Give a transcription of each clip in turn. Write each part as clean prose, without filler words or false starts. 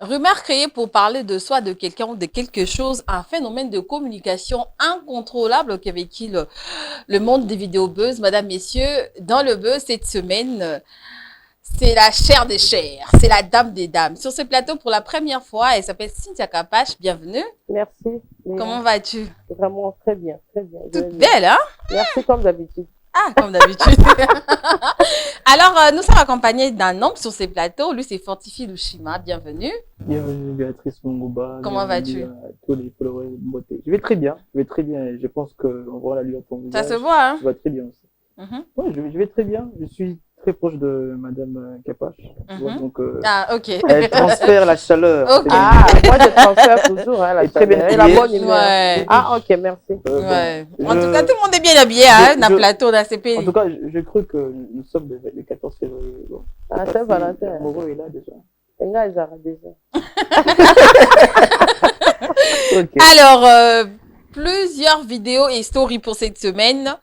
Rumeur créée pour parler de soi, de quelqu'un ou de quelque chose, un phénomène de communication incontrôlable qui a vécu le monde des vidéos buzz. Madame, messieurs, dans le buzz cette semaine, c'est la chair des chairs, c'est la dame des dames. Sur ce plateau, pour la première fois, elle s'appelle Cynthia Capache. Bienvenue. Merci. Comment vas-tu? Vraiment très bien, très bien. Toute belle, hein? Merci comme d'habitude. Ah, comme d'habitude. Alors, nous sommes accompagnés d'un homme sur ces plateaux. Lui, c'est Fortifi Lushima. Bienvenue. Bienvenue Béatrice Mungouba. Comment vas-tu? Tous les followers de beauté. Je vais très bien, je vais très bien. Je pense qu'on voit la lueur de ton visage. Ça se voit, hein? Tu vas très bien aussi. Ouais, je vais très bien. Je suis très proche de Madame Capache. Tu vois, donc, Ah, ok. elle transfère la chaleur. Ok. Ah, moi je transfère toujours hein, la très bien chaleur et la habillée. bonne humeur. Ouais. Ah, ok, merci. Ouais. Bon, En tout cas, tout le monde est bien habillé, hein, dans le plateau, dans ces pays. En tout cas, je crois que nous sommes le 14 février. Bon. Ah, c'est Valentin. L'amoureux est là déjà. Déjà. Okay. Alors, plusieurs vidéos et stories pour cette semaine.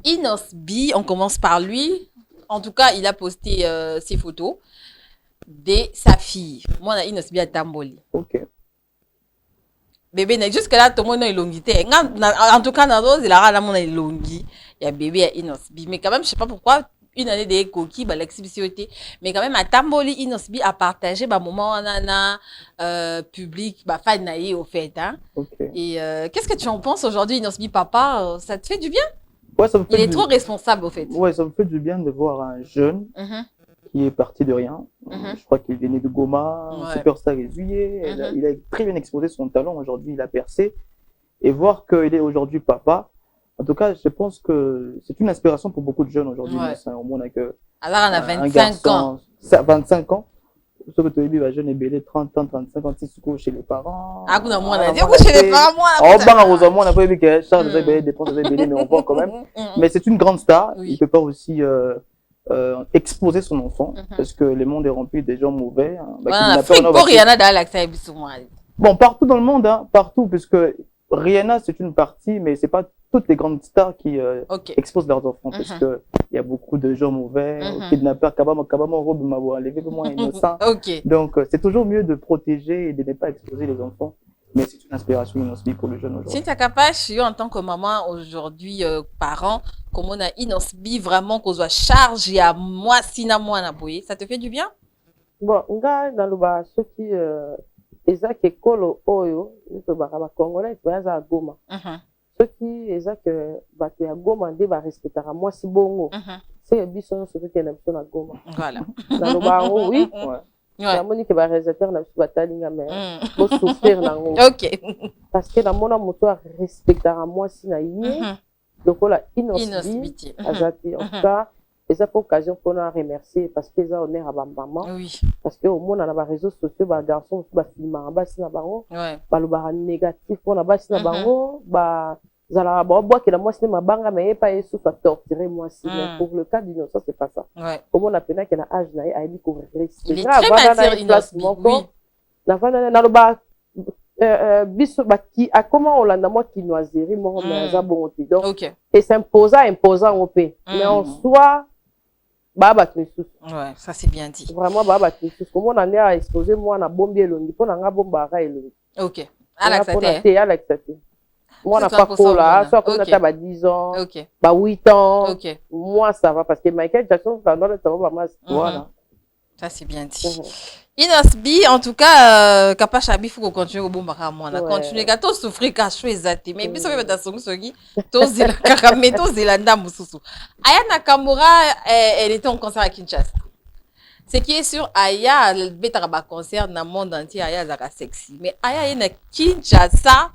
Inosbi, on commence par lui. En tout cas, il a posté ses photos de sa fille. Moi, on Inosbi à Tamboli. Ok. Bébé, jusque-là, tout le monde a une longuité. En tout cas, dans d'autres, il a un longi. Il y a bébé à Inosbi. Mais quand même, je ne sais pas pourquoi, une année de coquilles, l'exhibition était. Mais quand même, à Tamboli, Inosbi a partagé un moment public, fan naïe au fait. Hein. Okay. Et qu'est-ce que tu en penses aujourd'hui, Inosbi, papa? Ça te fait du bien? Ouais, ça me fait il est trop responsable, au fait. Ouais, ça me fait du bien de voir un jeune qui est parti de rien. Je crois qu'il venait de Goma, superstar est juillet. Il a très bien exposé son talent. Aujourd'hui, il a percé. Et voir qu'il est aujourd'hui papa, en tout cas, je pense que c'est une inspiration pour beaucoup de jeunes aujourd'hui. Ouais. Au monde que alors, on a 25 ans. 25 ans. Ce que tu as dit, la jeune est belle, 30 ans, 35 ans, 6 chez les parents. Ah, on a dit, chez les parents, moi. On n'a pas vu que Charles est belle, dépense est belle, mais on voit quand même. Mais c'est une grande star. Oui. Il ne peut pas aussi exposer son enfant, parce que le monde est rempli de gens mauvais. Bon, partout dans le monde, hein, partout, puisque Rihanna, c'est une partie, mais c'est pas toutes les grandes stars qui exposent leurs enfants, parce que il y a beaucoup de gens mauvais, kidnappeurs, kabama robe m'avoir enlevé, moins innocent. Donc, c'est toujours mieux de protéger et de ne pas exposer les enfants. Mais c'est une inspiration Inosbi pour le jeune aujourd'hui. Si tu es capable, en tant que maman aujourd'hui, parent, comme on a Inosbi vraiment qu'on soit chargé à moi, sina moi na boye, ça te fait du bien? Bon, nga dans le bas, ceux qui ezak ekolo oyo, to bakaba congolais, baza Goma. Ceux qui ezak bato ya Goma nde ba respectera moi si bongo. C'est biso so que na biso na Goma. Voilà. Dans le bas, oui. La monique va réalisateur na biso batalinga mais pour souffrir nango. OK. Parce que na mona moto respectera moi si na yé. Donc la Inosbi azati en tout cas et ça pour occasion pour nous remercier parce que ça honneur à maman. Oui. Parce que au monde on a les réseaux sociaux ba garçon ba film ba sina bango. Ba lo ba négatif on a ba sina bango ba zala ba bois que la moi c'est ma banga mais pas sous soit torturer moi si mais pour le cas d'innocent c'est pas ça. Comme on a peine qu'elle a âge là a dit qu'on il est très mature Inosbi. Oui. La fana na lo ba biso baki a comment on l'a moi qui noiserie moi mais ça bon donc et imposant au pays mais en soi baba Christus. Ouais, ça c'est bien dit. Vraiment baba Christus. Comment on a exposé moi na bombi elongi pour na nga bomba ra elongi. OK. Alex Ate. Moi na pas cola, soit comme ça ba 10 ans, ba 8 ans. Moi ça va parce que Michael Jackson pendant le temps vraiment voilà. Ça c'est bien dit. Inosbi, en tout cas, Capache Abi, il faut qu'on continue au bon barra. On a continué à tout souffrir, à choisir exactement. Mais bis on va dans son qui, tous zéla karamé, tous zéla ndamususu. Aya Nakamura, elle était en concert à Kinshasa. Ce qui est sûr, Aya, elle bête à concert dans le monde entier, Aya zaka sexy. Mais Aya est à Kinshasa,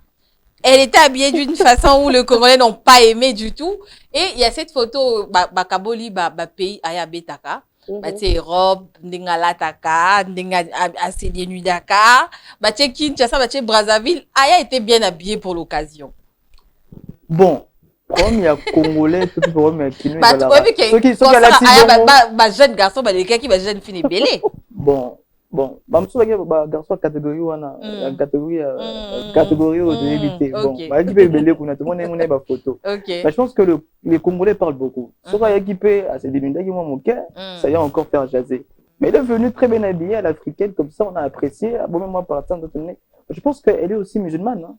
elle était habillée d'une façon où les Congolais n'ont pas aimé du tout. Et il y a cette photo, Bakaboli, pays Aya Betaka. Batie robe ndingala taka ndinga assédié nuit Dakar batie Kinshasa batie Brazzaville Aya était bien habillé pour l'occasion. Bon comme il y a Congolais tout comme il y a Kino ceux qui sont Aya jeune garçon les gars qui jeune fille belé bon bamso ba garçon catégorie wana catégorie de éviter bon ba qui peut belé kuna tout monde aime ba photo. Je pense que les Congolais parlent beaucoup. Ce qui est équipé à ces débuts qui moi mon cœur ça y a encore faire jaser Mais elle est venue très bien habillée à l'africaine, comme ça, on a apprécié. Bon, même moi, par exemple, je pense qu'elle est aussi musulmane. Hein.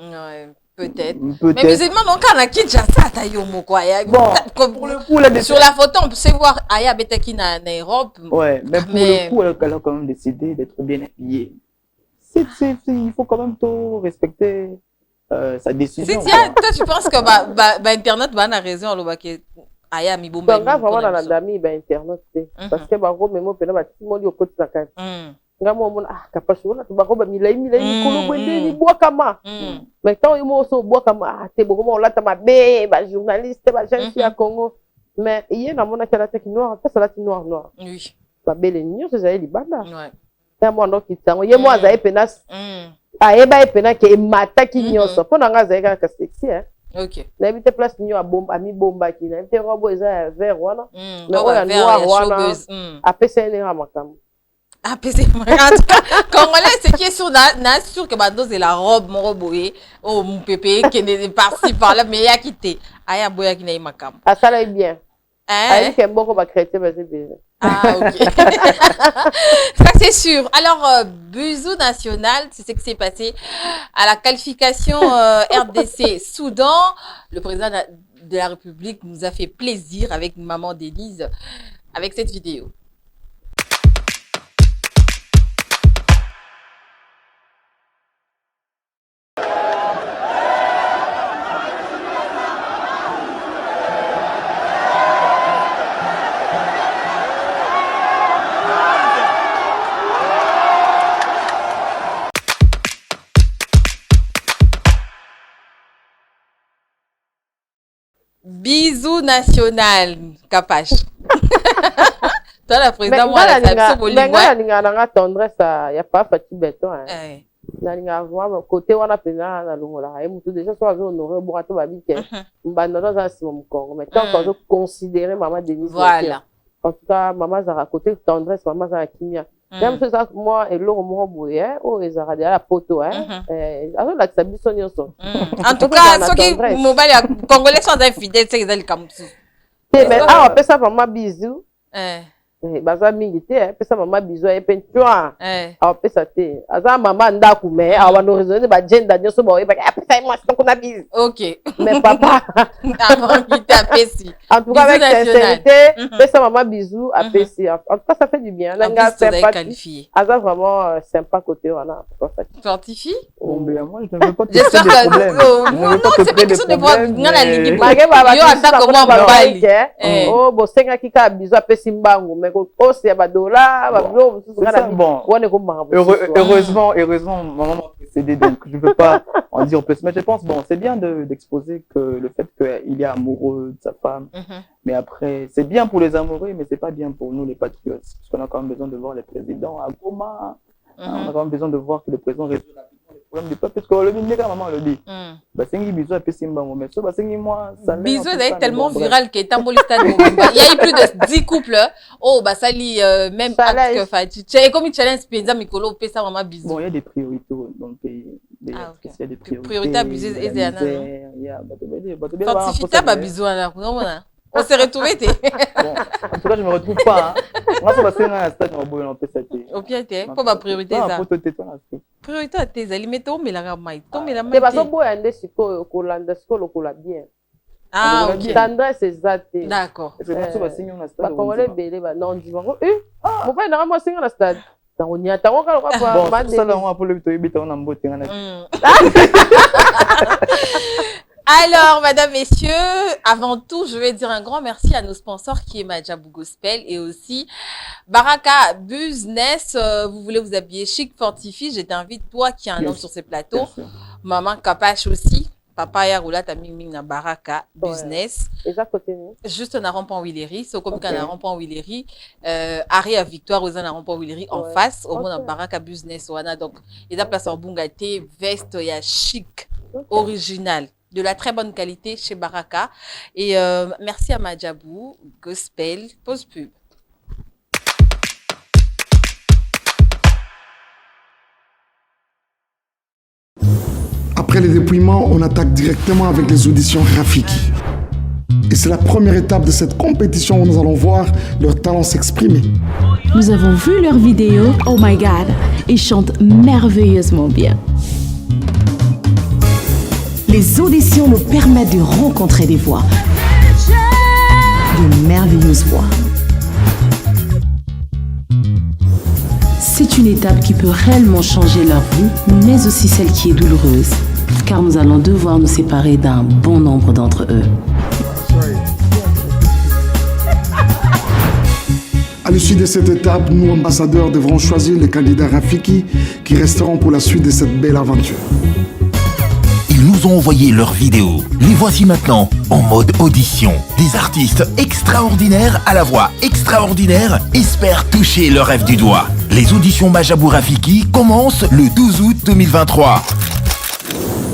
Ouais, peut-être. Mais musulmane, donc, on a qui déjà ça, Tayomo, quoi. Bon, pour le coup, là, sur la photo, on peut voir Aya Betaki en Europe. Ouais, mais pour le coup, elle a quand même décidé d'être bien habillée. Il faut quand même tout respecter sa décision. Toi, tu penses que Internet va avoir raison, Aya mi bomba. Donc, vraiment, dans la dame, Internet, parce que, bah, gros, mais moi, pendant que tu m'as au côté de la carte. Nga mo capable na tuba milai mikolo bwende ni bois kama mais tant il mo so bois kama te boko mo lata mabe ba journaliste ba jeune fille à Congo mais hier na mona kala te noir ta sala noir oui ba belle nyo se zaeli banda ouais ya mo ndo kitango ye mo azaye penas ayeba e pena ke mata ki nyoso pona nga zaye ka sexy hein. Ok. Na éviter place nyo a bomba ami bomba ki na éviter robo eza vert wana mais on a noir wana après c'est une ramakam. Ah, c'est en tout cas, Congolais, ce qui est sûr, n'a sûr que ma dose est la robe, mon roboé, oh, mon pépé, qui est par-ci, par-là, mais il y a quitté. Aya boya qui n'a pas makam. Ah, ça là est bien. Hein? Qui est bon qu'on va chrétien, mais c'est bien. Ah, ok. Ça, c'est sûr. Alors, Busou national, c'est ce qui s'est passé à la qualification RDC Soudan. Le président de la République nous a fait plaisir avec maman Denise, avec cette vidéo. Bisous national, Kapache. Toi, la présidente, moi, la tendresse, il n'y a pas fatigué béton. Côté on a pena na longola et mutu déjà soit honoré borato babike mbandona za simo mkongo mais tant qu'on considérer maman Denise voilà en tout cas maman za côté tendresse maman za kimia même ça moi et l'eau mo boye o ezara de la poto hein alors la sabiso nyonso en tout cas ce qui mobile congolais sont infidèles c'est qu'ils comme mais on peut ça maman bisou baza mingi te pesa mama bizo e pentwa a pesa te aza mama ndaku me a wana raisonner ba gender nyoso ba ba pesa moi donc on a bis OK mais papa avant qui t'a pesi en tout cas avec sincérité pesa mama bisou a pesi en tout cas ça fait du bien nga sympathie aza vraiment sympa côté wana fortifie bon ben moi je ne veux pas te créer des problèmes non c'est pas question de voir ngana lingi yo ata comment babali oh bo senga kika bizo a pesi mbangu heureusement, maman m'a précédé, donc je ne peux pas en dire plus. Mais je pense, bon, c'est bien d'exposer que le fait qu'il est amoureux de sa femme. Mais après, c'est bien pour les amoureux, mais c'est pas bien pour nous, les patriotes. Parce qu'on a quand même besoin de voir les présidents à Goma. On a quand même besoin de voir que le président résout les problèmes du peuple. Parce que le ministre, maman le dit. Bisou est tellement viral qu'il est en stade. Il y a eu plus de 10 couples. Oh, bah ça lit même acte que Fati. Et comme il challenge Penza Mikolo, Pesa Maman Bisou. Bon, il y a des priorités dans le pays. Il y a des priorités abusées et des Fortifita Babisou là. On s'est retrouvés. Bon, en tout cas, je me retrouve pas. Moi, ça va se faire un stade en bout, on peut s'attendre. Au pied, pour ma priorité ça. Priorité à tes aliments, mais la maille. C'est parce que bon, il y a des Colanda, Colocola bien. Ah, ok. Tendresse, c'est ça. D'accord. C'est pour ça que c'est un stade. Quand on est belé, non, du coup, mon père n'a pas signé un stade. On y attend encore bon, ça là, on va pour le bito, on a beauté. Alors, mesdames, messieurs, avant tout, je vais dire un grand merci à nos sponsors qui est Madjabou Gospel et aussi Baraka Business. Vous voulez vous habiller chic, fortifie, je t'invite, toi qui as un homme sur ces plateaux. Maman Kapache aussi. Papa Yaroula Tamiming na Baraka Business. Juste un rond-point Willery, c'est comme un rond-point Willery. Arrêt à Victoire aux un rond-point Willery en face, au moins Baraka Business. Donc, il y a place en Bungate, veste, il y a chic, original. De la très bonne qualité chez Baraka. Et merci à Madjabou, Gospel, pause pub. Après les dépouillements, on attaque directement avec les auditions Rafiki. Et c'est la première étape de cette compétition où nous allons voir leurs talents s'exprimer. Nous avons vu leurs vidéos. Oh my God, ils chantent merveilleusement bien. Les auditions nous permettent de rencontrer des voix. De merveilleuses voix. C'est une étape qui peut réellement changer leur vie, mais aussi celle qui est douloureuse, car nous allons devoir nous séparer d'un bon nombre d'entre eux. À l'issue de cette étape, nous, ambassadeurs, devrons choisir les candidats Rafiki qui resteront pour la suite de cette belle aventure. Ils nous ont envoyé leurs vidéos. Les voici maintenant en mode audition. Des artistes extraordinaires à la voix extraordinaire espèrent toucher le rêve du doigt. Les auditions Majabou Rafiki commencent le 12 août 2023.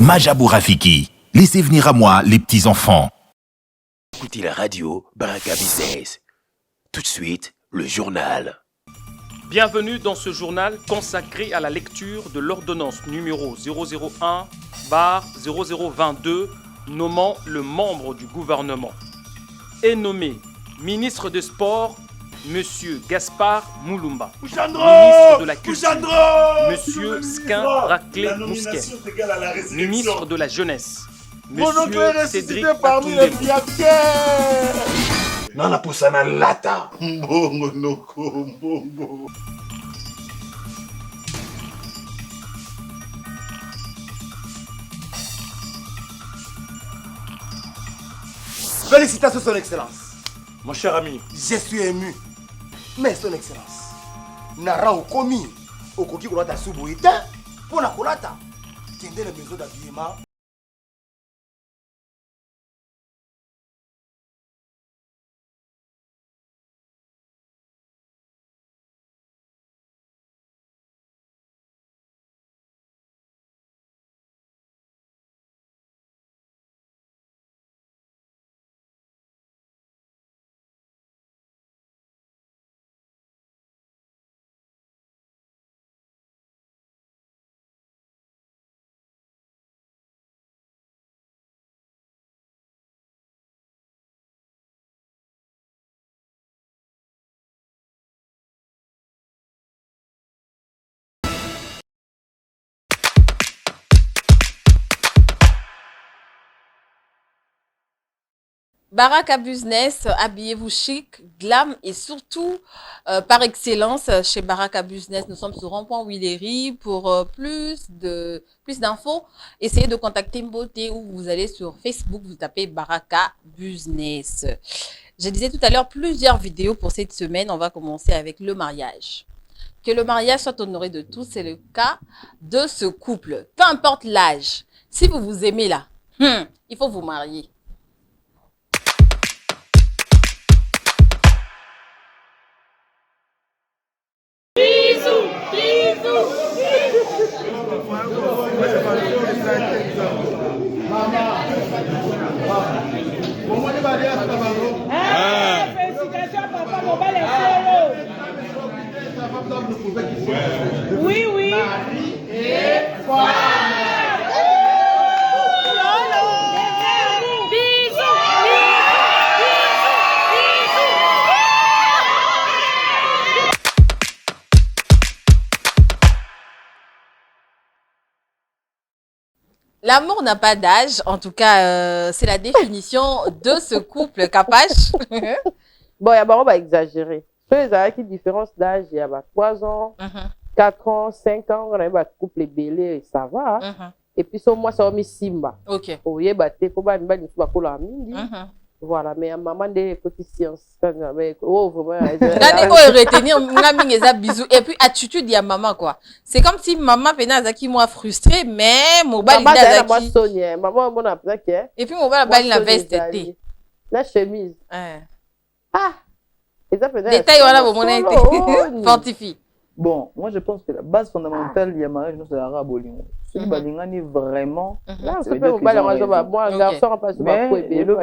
Majabou Rafiki, laissez venir à moi les petits-enfants. Écoutez la radio Baraka Business. Tout de suite, le journal. Bienvenue dans ce journal consacré à la lecture de l'ordonnance numéro 001/0022 nommant le membre du gouvernement. Est nommé ministre des Sports, Monsieur Gaspard Moulumba. Ministre de la Culture, Monsieur Skin Raclé Mousquet. Ministre de la Jeunesse, Monsieur Cédric Atoundé. Nana Poussana Lata. Mbongo noko mbongo. Félicitations, Son Excellence. Mon cher ami, Je suis ému. Mais Son Excellence, Nara Okomi, Okoki Kolata Subuita, pour la Kolata, qui est la maison d'habillement. Baraka Business, habillez-vous chic, glam et surtout, par excellence, chez Baraka Business, nous sommes sur rond-point Willery. Pour plus d'infos, essayez de contacter Mbote ou vous allez sur Facebook, vous tapez Baraka Business. Je disais tout à l'heure plusieurs vidéos pour cette semaine. On va commencer avec le mariage. Que le mariage soit honoré de tous, c'est le cas de ce couple. Peu importe l'âge, si vous vous aimez là, il faut vous marier. Félicitations, papa, mon bal est solo. Oui, oui. L'amour n'a pas d'âge, en tout cas, c'est la définition de ce couple, Capache. Bon, il y a on va exagérer. Ceux qui différence d'âge, il y a 3 ans, 4 ans, 5 ans, on a un couple belé, ça va. Et puis, moi, ça a mis Simba. Ok. Oui, il faut pas voilà, mais maman des petites sciences. Oh, vraiment. Retenir, bisous. Et puis, attitude, il y a maman, quoi. C'est comme si maman venait à Zaki, moi, frustrée, mais mon bal, il a Zaki. Maman, mon après, et puis, mon bal, il a veste. La chemise. Ah! Détail, voilà, mon été. Fortifie. Bon, moi je pense que la base fondamentale du mariage, c'est la rabolingo. Si le balingani vraiment, là, ça peut moi, un garçon passe mais le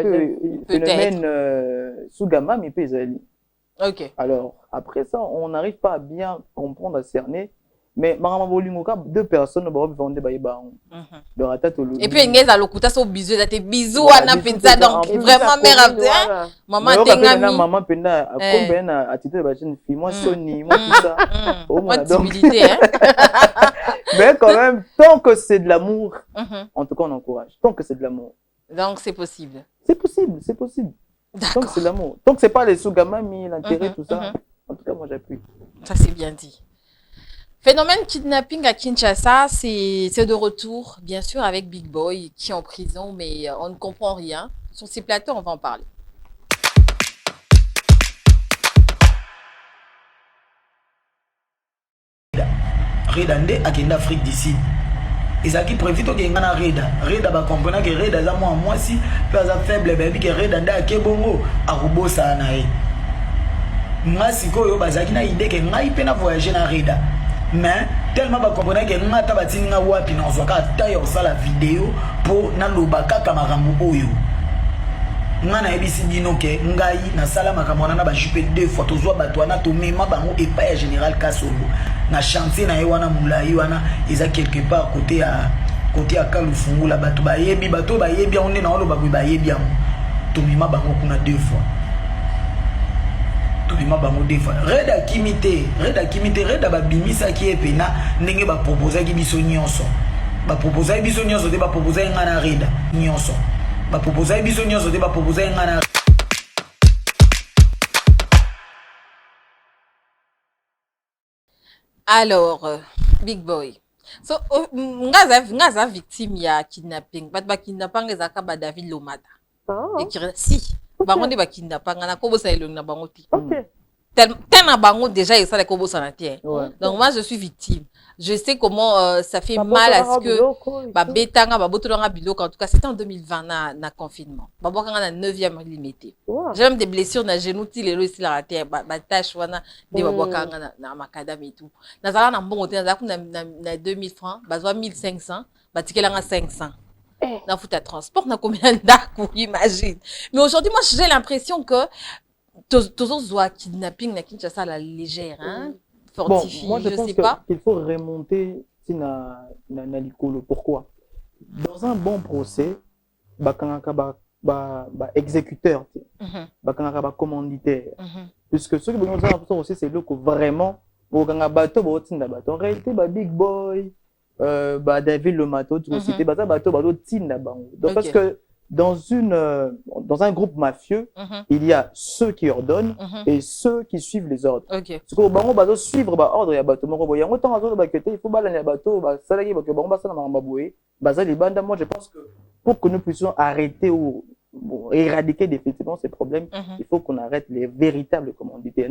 phénomène sous gamma, mais peut ok. Alors, après ça, on n'arrive pas à bien comprendre, à cerner mais maman bolingo ka deux personnes ba vendre ba bango donc ata to et puis ngeza lokuta so bisous ate bisous wana pizza donc vraiment mère maman tengami maman penda combien na attitude ba jeune fille moi Sony moi tout ça au moins timidité hein mais quand même tant que c'est de l'amour en tout cas on encourage tant que c'est de l'amour donc c'est possible tant que c'est de l'amour tant que c'est pas les sous-gamami l'intérêt tout ça en tout cas moi j'appuie ça c'est bien dit. Phénomène kidnapping à Kinshasa, c'est de retour, bien sûr, avec Big Boy qui est en prison, mais on ne comprend rien. Sur ces plateaux, on va en parler. Reda nde akenda Afrique du Sud. Ezaki prévu to ngana Reda ba comprendre que Reda za moi si pas faible baby que Reda nda akebongo akubosa na ye. Ngasi ko yo bazaki na idée que ngai pe na voyager na Reda. Mais tellement ba comprendre que ngata batinga wapi na zoka tayo sala vidéo pour na lobaka kamarambo oyo. Ngana ebisi bino ke ngai na sala makambo na ba jupe deux fois to zo bato na to mema bango epa ya général Kasongo na chantier na yewana mulai wana eza quelque part côté à Kalufungula bato ba yebi on est na olo ba yebi am to mema bango kuna deux fois. Reda kimite Reda babimisa ki epena ndenge ba proposer ki biso nyonso de ba proposer ngana Reda nyonso ba proposer biso nyonso de ba proposer ngana. Alors Big Boy so ngaza victime ya kidnapping ba kidnapping ezaka ba David Lomata si bango nde bakidnappanga na kobosa elongi na bango ti tellement bango déjà et ça les kobosa na tie donc moi je suis victime je sais comment ça fait mal à ce que ba betanga ba botolanga biloko en tout cas c'était en 2020 na confinement ba bokanga na 9e limité j'ai même des blessures na genou ti lelo ici la terre ba tache wana de ba bokanga na makadam et tout na zala na mbongo te na 2000 francs ba zwa 1500 ba tikelanga 500 na fout à transport, na combien d'actes, imagine. Mais aujourd'hui, moi, j'ai l'impression que tous les kidnapping na Kinshasa à la légère, hein, fortifié, bon, moi, je sais pas. Il faut remonter na likolo. Pourquoi? Dans un bon procès, exécuteur, ba commanditaire. Puisque ceux qui vont dire aussi, c'est le coup vraiment, en réalité, Big Boy, David Lomata, c'était donc parce que dans un groupe mafieux, il y a ceux qui ordonnent et ceux qui suivent les ordres. Parce que bango bazo suivre ba ordre ya bato moko boyango tant azo ba kete il faut bala ya bato ba salaki ba que bango basala mamba boye baza les bandes. Moi je pense que pour que nous puissions arrêter ou éradiquer définitivement ces problèmes, il faut qu'on arrête les véritables commanditaires.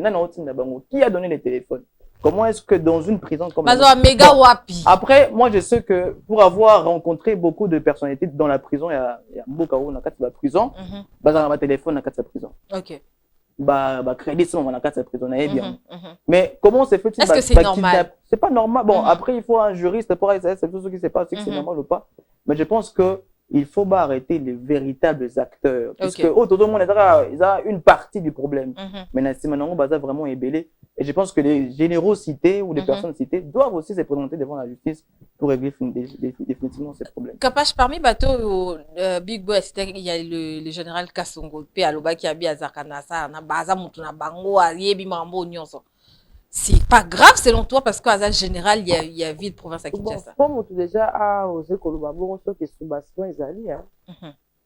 Qui a donné les téléphones? Comment est-ce que dans une prison comme après, moi je sais que pour avoir rencontré beaucoup de personnalités dans la prison, il y a beaucoup de la prison, un téléphone dans la prison. Ok. Crédit dans la prison, bien. Mais comment c'est fait? Est-ce que c'est normal? C'est pas normal. Bon, après il faut un juriste pour essayer, c'est tout ce qui se passe, si c'est normal ou pas. Mais je pense que il faut arrêter les véritables acteurs. Parce que autour de monde, ils ont une partie du problème. Mais c'est maintenant on va vraiment ébélé. Et je pense que les généraux cités ou les personnes citées doivent aussi se présenter devant la justice pour régler définitivement ces problèmes. Capache, parmi bateau Big Boy, il y a le général Kasongo, P. Aloba qui a bien Zakanasa, na baza mutuna bango, yebi mambo nyonso. C'est pas grave selon toi parce qu'à général il y a ville province à Kinshasa. Comme tu déjà a osé Koloba bon ce que Sébastien Ezali hein.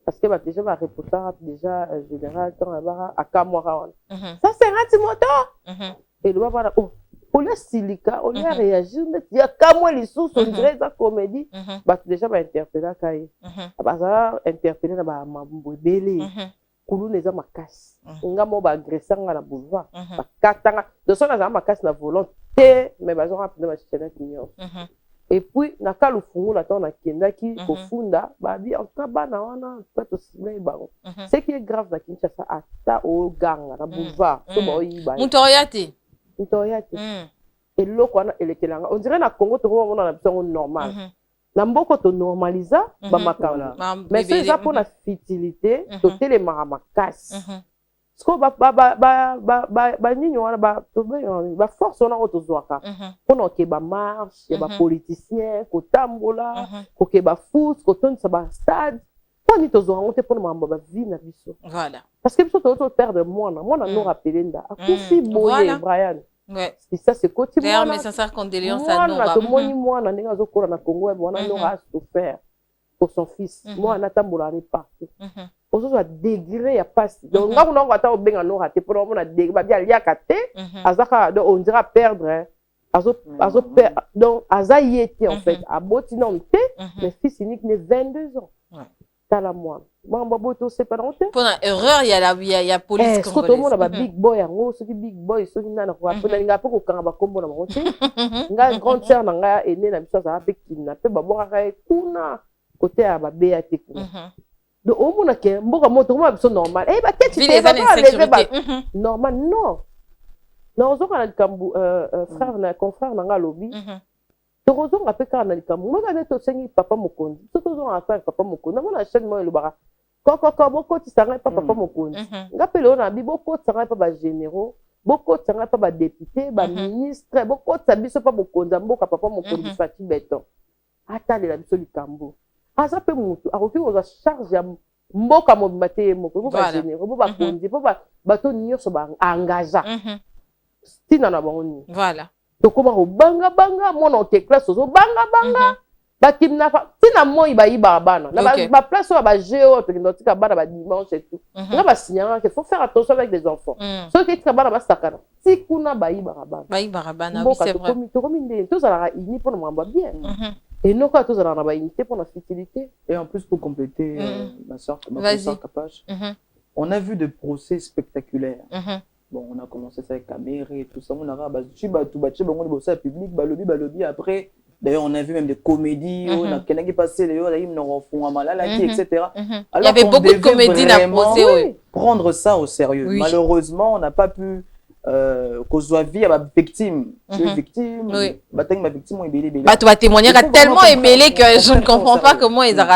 Parce que déjà va reporter déjà général dans la à Kamora. Ça c'est Ratimoto. Et le voilà oh on silica on a réagi il y a Kamwa les sous on dirait ça comédie bah déjà va interpeller Kai. Bah ça interpeller na ba mambo belé. Kulu neza makasi ngamo ba agresser na boulevard ba katanga de ça na makasi na volonté mais ba zo rapide ba chena kinyo et puis na kalufungu la temps na kenda ki kofunda ba bi en tout ba na wana pas to sible ba ce qui est grave na Kinshasa ata o ganga na boulevard to ba oyiba mutoyate et loko wana elekelanga on dirait na Congo to on na biso normal na mboko to normaliza ba makala mais c'est ça pour la futilité to télémara makasi Sko ba nini wana ba force on a autozoaka. Pour que ba marche, ya ba politicien, ko tambola, ko ke ba foot, ko ton sa ba stade. Pour ni tozoa on te pour mamba ba vie na biso. Voilà. Parce que biso to perdre moi na nous rappeler nda. Akufi boye Brian. Ouais. Ça c'est côté moi. D'ailleurs, mes sincères condoléances à nous. Moi na ninga zo kola na Congo et wana no a souffert pour son fils. Moi na tambola ni partout. Ozo a degré ya passe. Donc nga on va ta benga no raté pour on a degré ba bien ya katé. Azaka on dira perdre. Donc aza yete en fait a boti non té mais fils unique ne 22 ans. Tala moi. Moi baboto c'est pas honte. Pour une erreur il y a police congolaise. Est-ce que tout le monde a big boy yango ce qui big boy ce qui na ko apona nga po ko kanga ba kombo na honte. Nga grande sœur na nga ene na biso za pe kidnapper ba bonga kuna côté ya ba beate kuna. Donc au moins que mboka moto moi biso normal. Eh ba tete les années normal non. Non ozo kana kambu frère na confrère na nga lobi. Tozo nga pe kana kambu. Moi ga to sengi papa mokondi. Tozo nga affaire papa mokondi. Na na chaîne moi le bara. Koko boko tisanga papa mokondi. Nga pe le na bi boko tisanga pa ba généraux. Boko tisanga pa ba député, ba ministre, boko tisanga biso pa mokonza mboka papa mokondi fati beton. Atale la biso likambu. Aza pe mutu akoki oza charge ya mboka mobimba te moko bo ba généraux bo ba kondi bo ba bato nyonso ba engagea tina na bango ni voilà tokoma ko banga mona o te classe ozo banga bakimna tina moi ba yiba bana na ba place ba géo to kindotika bana ba dimanche et tout nga ba signala que faut faire attention avec les enfants so que tika bana ba sakana tikuna ba yiba bana oui c'est vrai tokomi ndé to zala ini pour mwamba bien. Et nous, quand nous avons une unité pour la fertilité. Et en plus, pour compléter, ma soeur Capache, on a vu des procès spectaculaires. Bon, on a commencé ça avec Caméré et tout ça. On a public, balobi. Après, d'ailleurs, on a vu même des comédies. On a qui passé les etc. Il y avait beaucoup de comédies à procès. Prendre ça au sérieux. Malheureusement, on n'a pas pu. Kozwavi a victime, victime, ma victime tu vas témoigner tellement émêlé que je ne comprends pas comment ils ont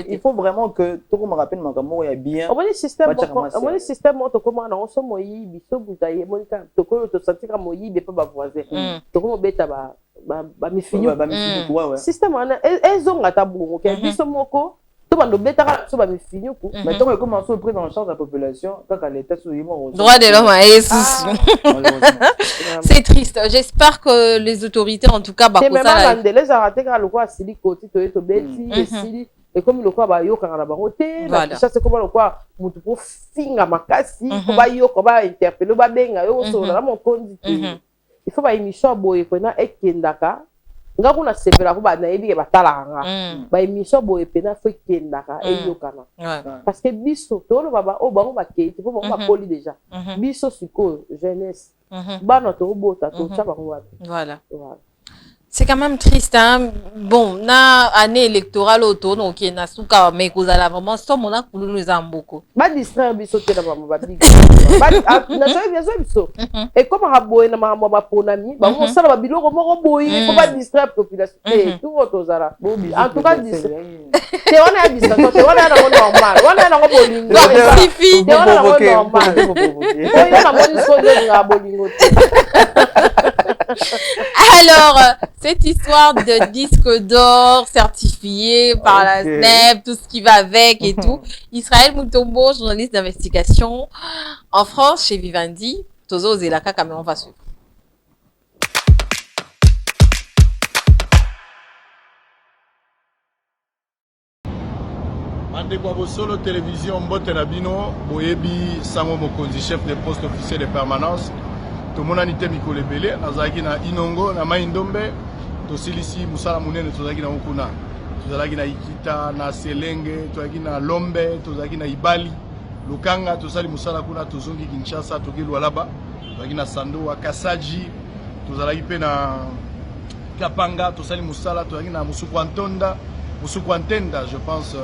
il faut vraiment que tout le monde rappelle mon est bien. On va le système on comment on se moyi biso butaye monika to ko to sentir moyi be pas voisin to ko beta ba mi fini système on ezonga tabu ke biso moko tout le monde bêta sur mes filles mais tant que commence à prendre en charge la population quand l'état sous droit de l'homme c'est triste. J'espère que les autorités en tout cas les arrêter quand le quoi silico to eto beti et comme le quoi ba yo quand la baroté ça c'est comment le quoi mutu pour finga makasi ko ba yo ko ba interpeller ba benga yo so na mon kondi il faut ba émission boye ko na ekendaka nga kuna sepela ko ba na ebi ba talanga ba émission boye pena fo kendaka eyokana parce que biso to lo baba o bango ba keiti po ba poli déjà biso siko jeunesse bana to bota to cha bango wapi voilà c'est quand même triste hein. Bon na année électorale auto donc na suka mais kozala vraiment somo na kulu nous amboko ba distraire biso te na ba big ba na so bien biso et comme raboye na ma ba ponami ba mo sala ba biloko moko boye ko ba distraire population et tout autozara en tout cas te wana ya distraction te wana na normal wana na bolingo suffit te wana na normal oyo na moni so de bolingo. Alors, cette histoire de disque d'or certifié par la SNEP, tout ce qui va avec et tout. Israël Mutombo, journaliste d'investigation en France chez Vivendi. Tozo Zelaka, caméra, on va suivre. Andeko solo télévision Mbote Nabino, Boyebi Sango Mokonzi, chef de poste officiel de permanence. To monanité mikolo ebele nazalaki na Inongo na Maindombe to silisi musala munene tozalaki na Okuna tozalaki na Ikita na Selenge tozalaki na Lombe tozalaki na Ibali Lukanga tozali musala kuna tozongi Kinshasa toki Lualaba tozalaki na Sandoa Kasaji tozalaki pe na Kapanga tozali musala tozalaki na Musukwantenda je pense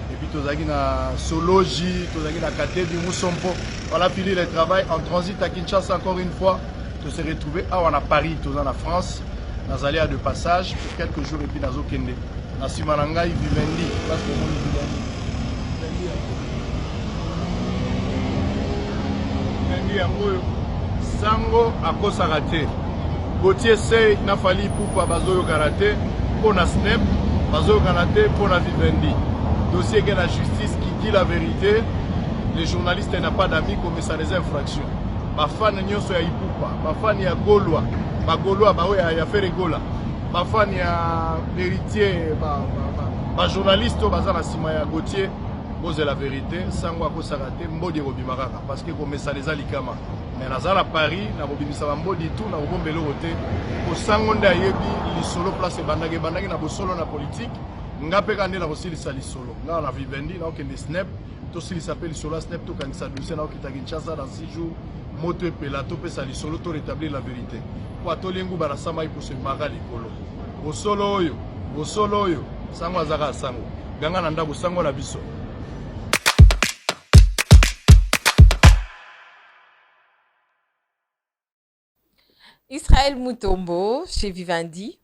et puis tozalaki na Soloji tozalaki na Katebi Musompo. On a fini le travail en transit à Kinshasa encore une fois. De se retrouver à Paris, tout en France. Nous allons de passage pour quelques jours et puis nous allons kende. Na Simanangai Vivendi. yango sango akosaka te Gauthier Sey na Fally Ipupa bazoyokana te mpo na snap bazoyokana te mpo na Vivendi dossier que la justice qui dit la vérité les journalistes n'ont pas d'amis comme ça des infractions bafan nyonso ya Ipupa bafan ya Golwa bagolwa bawe ya faire gola bafan ya héritier ba journaliste baza na sima ya Gauthier boze la vérité sango akosaka te mbodi robimaka parce que comme ça les alikama mais nazala Paris na robimisa mbodi tout na bombelo roté ko sango nda yebi lisolo place bandage na bosolo na politique ngape kande na kosilisa lisolo nga na Vivendi na okende snap to silisa pe lisolo snap to kanisa dossier na okita Kinshasa dans 6 jours moto epela to pesa lisolo to rétablir la vérité po atolingu bara sama ipo se mara likolo bosolo oyo sango azaka sango ganga na ndabo sango na biso. Israël Mutombo chez Vivendi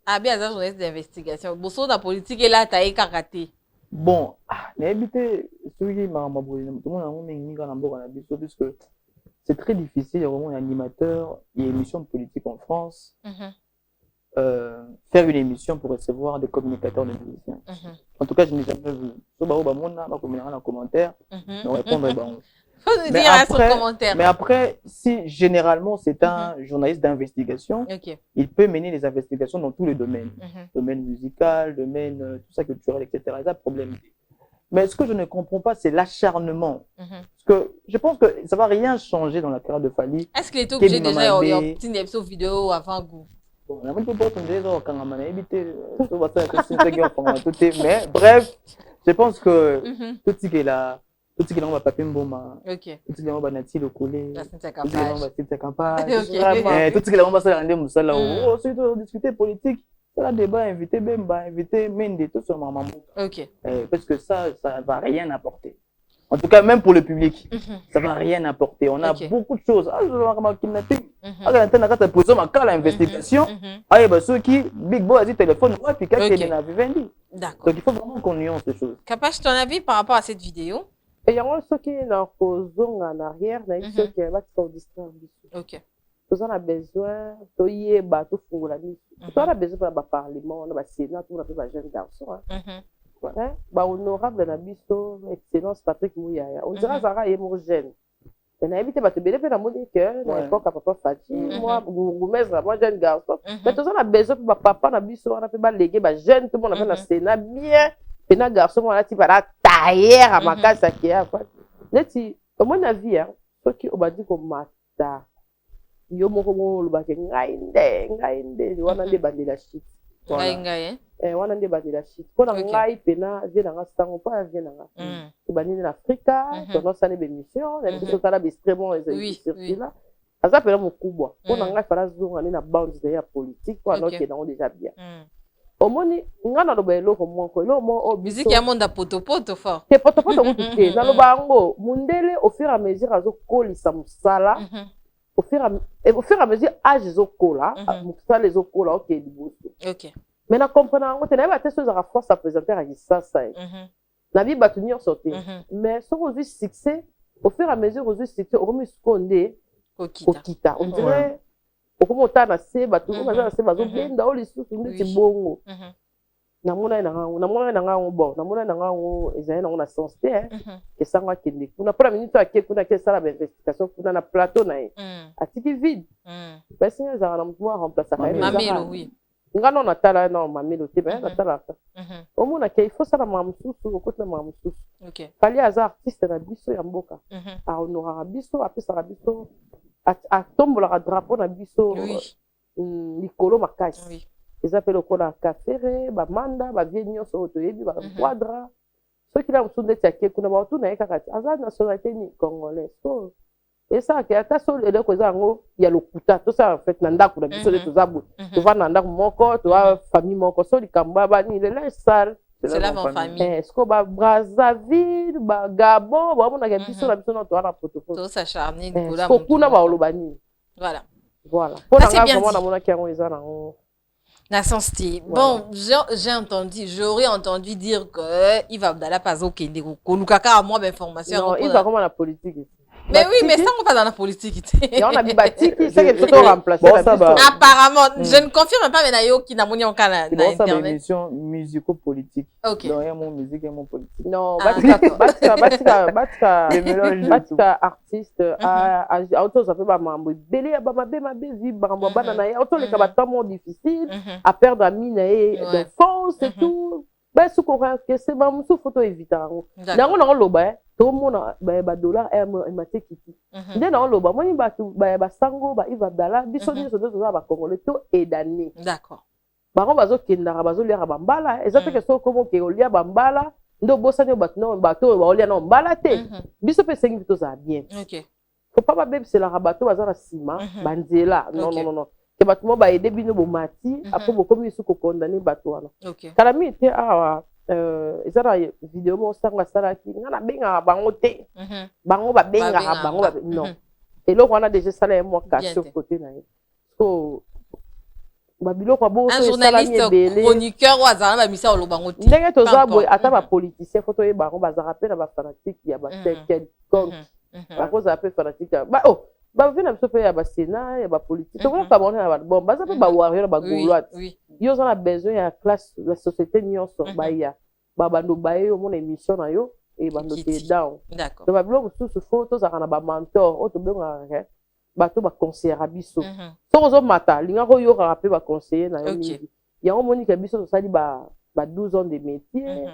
a bien un journaliste d'investigation. Bosso la politique est là, t'as écarté. Bon, n'habitez celui qui m'a puisque c'est très difficile, il y a vraiment un animateur, il y a une émission politique en France. Faire une émission pour recevoir des communicateurs de musiciens. En tout cas, je n'ai jamais vu. Un commentaire, répondre mais après, si généralement c'est un journaliste d'investigation, il peut mener les investigations dans tous les domaines. Domaine musical, domaine tout ça culturel, etc. Il n'y a pas de problème. Mais ce que je ne comprends pas, c'est l'acharnement. Parce que je pense que ça ne va rien changer dans la carrière de Fally. Est-ce qu'il est obligé déjà de faire une épisode vidéo avant goût? Mais bref, je pense que tout ce qui est là, tout ce qui est là, papier mboma, tout ce qui est là, nati le collé, tout ce qui est là, tout ce qui est là, ça rendre musala. Oh, c'est de discuter politique, c'est un débat, inviter Bemba, inviter Mende, tout sur maman. Parce que ça va rien apporter. En tout cas, même pour le public, ça va rien apporter. On a beaucoup de choses. Je vais remarquer l'investigation. Ceux qui, Big Boy a dit téléphone, puis quelqu'un qui est Vivendi. D'accord. Donc il faut vraiment qu'on nuance ces choses. Capache, ton avis par rapport à cette vidéo? Et il y a ceux qui sont en arrière, il y a ceux qui sont distraits. Ok. Nous avons besoin de y battre pour la nuit. Nous avons besoin de parlement, de Sénat, tout le jeune garçon. Honorable Nabiso, excellence Patrick Mouyaya. On dirait Zara est homogène. Mais n'a évité de bénéficier de la monnaie que à l'époque à papa Fati, moi Goumez moi jeune garçon. Mais tout ça on a besoin pour papa Nabiso, on a fait baléguer ba jeune tout le monde a fait la Sénat bien. Et na garçon on a type à tailler à ma casa qui a quoi. Neti à mon avis hein, ceux qui ont dit comme mata. Yo moko le baké ngainde, on a des bandits la shit. Ngaï. Wana nde bandela shit pona ngai pena vie na sango pa vie na to banini na Afrika to ça ne bémission na biso tala extrêmement les là aza pena mukubwa pona ngai fala zonga na bounds ya politique kwa noki na déjà bien omoni ngana lo belo ko moko lo mo musique ya monde poto fort te poto mutuke na lo bango mundele au fur et à mesure azo kolisa musala au fur et à mesure âge zo kola musala zo kola OK dibuso OK. Mais na comprendre ngo tena ba teso za force à présenter à ça la vie batunir sortir mais sur aux succès au fur et à mesure aux succès au remis scondé kokita on dirait au comment ta se batu ko za se bazo benda o lisusu nditi bongo na mona na ngo bon na mona na ngo ezali na sens te que ça nga kende kuna pour la minute à kuna que ça la investigation kuna na plateau na atiki vide parce que ça na pouvoir remplacer Mamelo oui. Ngano na tala na Mamelo te ba na tala au mona ke il faut ça na mamususu okoti na mamususu OK Fally aza artiste na biso ya mboka a honorer biso apesa biso a tombola drapeau na biso likolo makasi ils appellent au kola café ba manda ba vienyo so to yebi ba quadra ceux qui la musonde tiake kuna ba tu na kaka aza nationalité ni congolais so et ça que ata so le ko zango ya lokuta to ça en fait na ndako na biso to zabu to va na ndako moko to va famille moko so likamba ba ni le sale c'est la famille est-ce que ba Brazzaville ba Gabon ba mona ke biso na biso na to na protocole to ça charni ngola ko kuna ba olobani voilà pour la vraiment na mona ki ngo ezana ngo na sens-ti. Bon, j'ai entendu, j'aurais entendu dire que Yves Abdallah Pazo Kende ko lukaka à moi d'information. Non, il va comment la politique. Mais oui, mais ça, on va dans la politique. Et on a mis Batiki, c'est que tout remplacé. Apparemment, je ne confirme pas, mais Nayo qui n'a pas en Canada. Bon, ça, une émission musico-politique. Ok. Donc, il y a mon musique et mon politique. Non, Batika artiste, à auto, ça fait pas mambo. Belé, ma vie, banana, auto, les cabatons difficile, à perdre à mine et de force et tout. Ben, ce qu'on a fait, c'est ma photo évitant. Dans on loba, tout le monde a dollar et m'a été quitté. Dans on loba, moi, il va sango, il va dala, bisoni, ce deux va congolais, tout est d'année. D'accord. Baron bazo kendara bazo lia bambala, ezate que so comme que olia bambala, ndo bossa no batno bato ba olia no mbala te. Biso pe sengi to za bien. OK. Faut pas bébé c'est la rabato bazana sima, banzela. Non. Que bato ba aider bino bo mati, après bo comme isu ko condamner bato wana. OK. Kala mi te awa ezara vidéo mo sanga sala ki ngana benga bango te. Bango ba benga bango ba non. Et là on a déjà salé moi caché côté na. So un journaliste chroniqueur ou azana ba misa olobango ti. Ndenge toza boy ata ba politicien photo ye bango bazara pe na ba fanatique ya ba quelconque. Ba cause pe fanatique. Ba oh, ba vina biso pe ya ba sénat ya ba politique. Donc ka bona ba bon baza pe ba warrior ba gaulois. Yo on a besoin ya classe la société nyonso ba ya. Ba bando ba yo mon émission na yo et bando te down. D'accord. Donc ba blog sous photo za kana ba mentor, o to benga bato ba conseiller biso. Sozo mata linga ko yo ka pe ba conseiller na yo mingi. Ya o moni ka biso sali ba 12 ans de métier.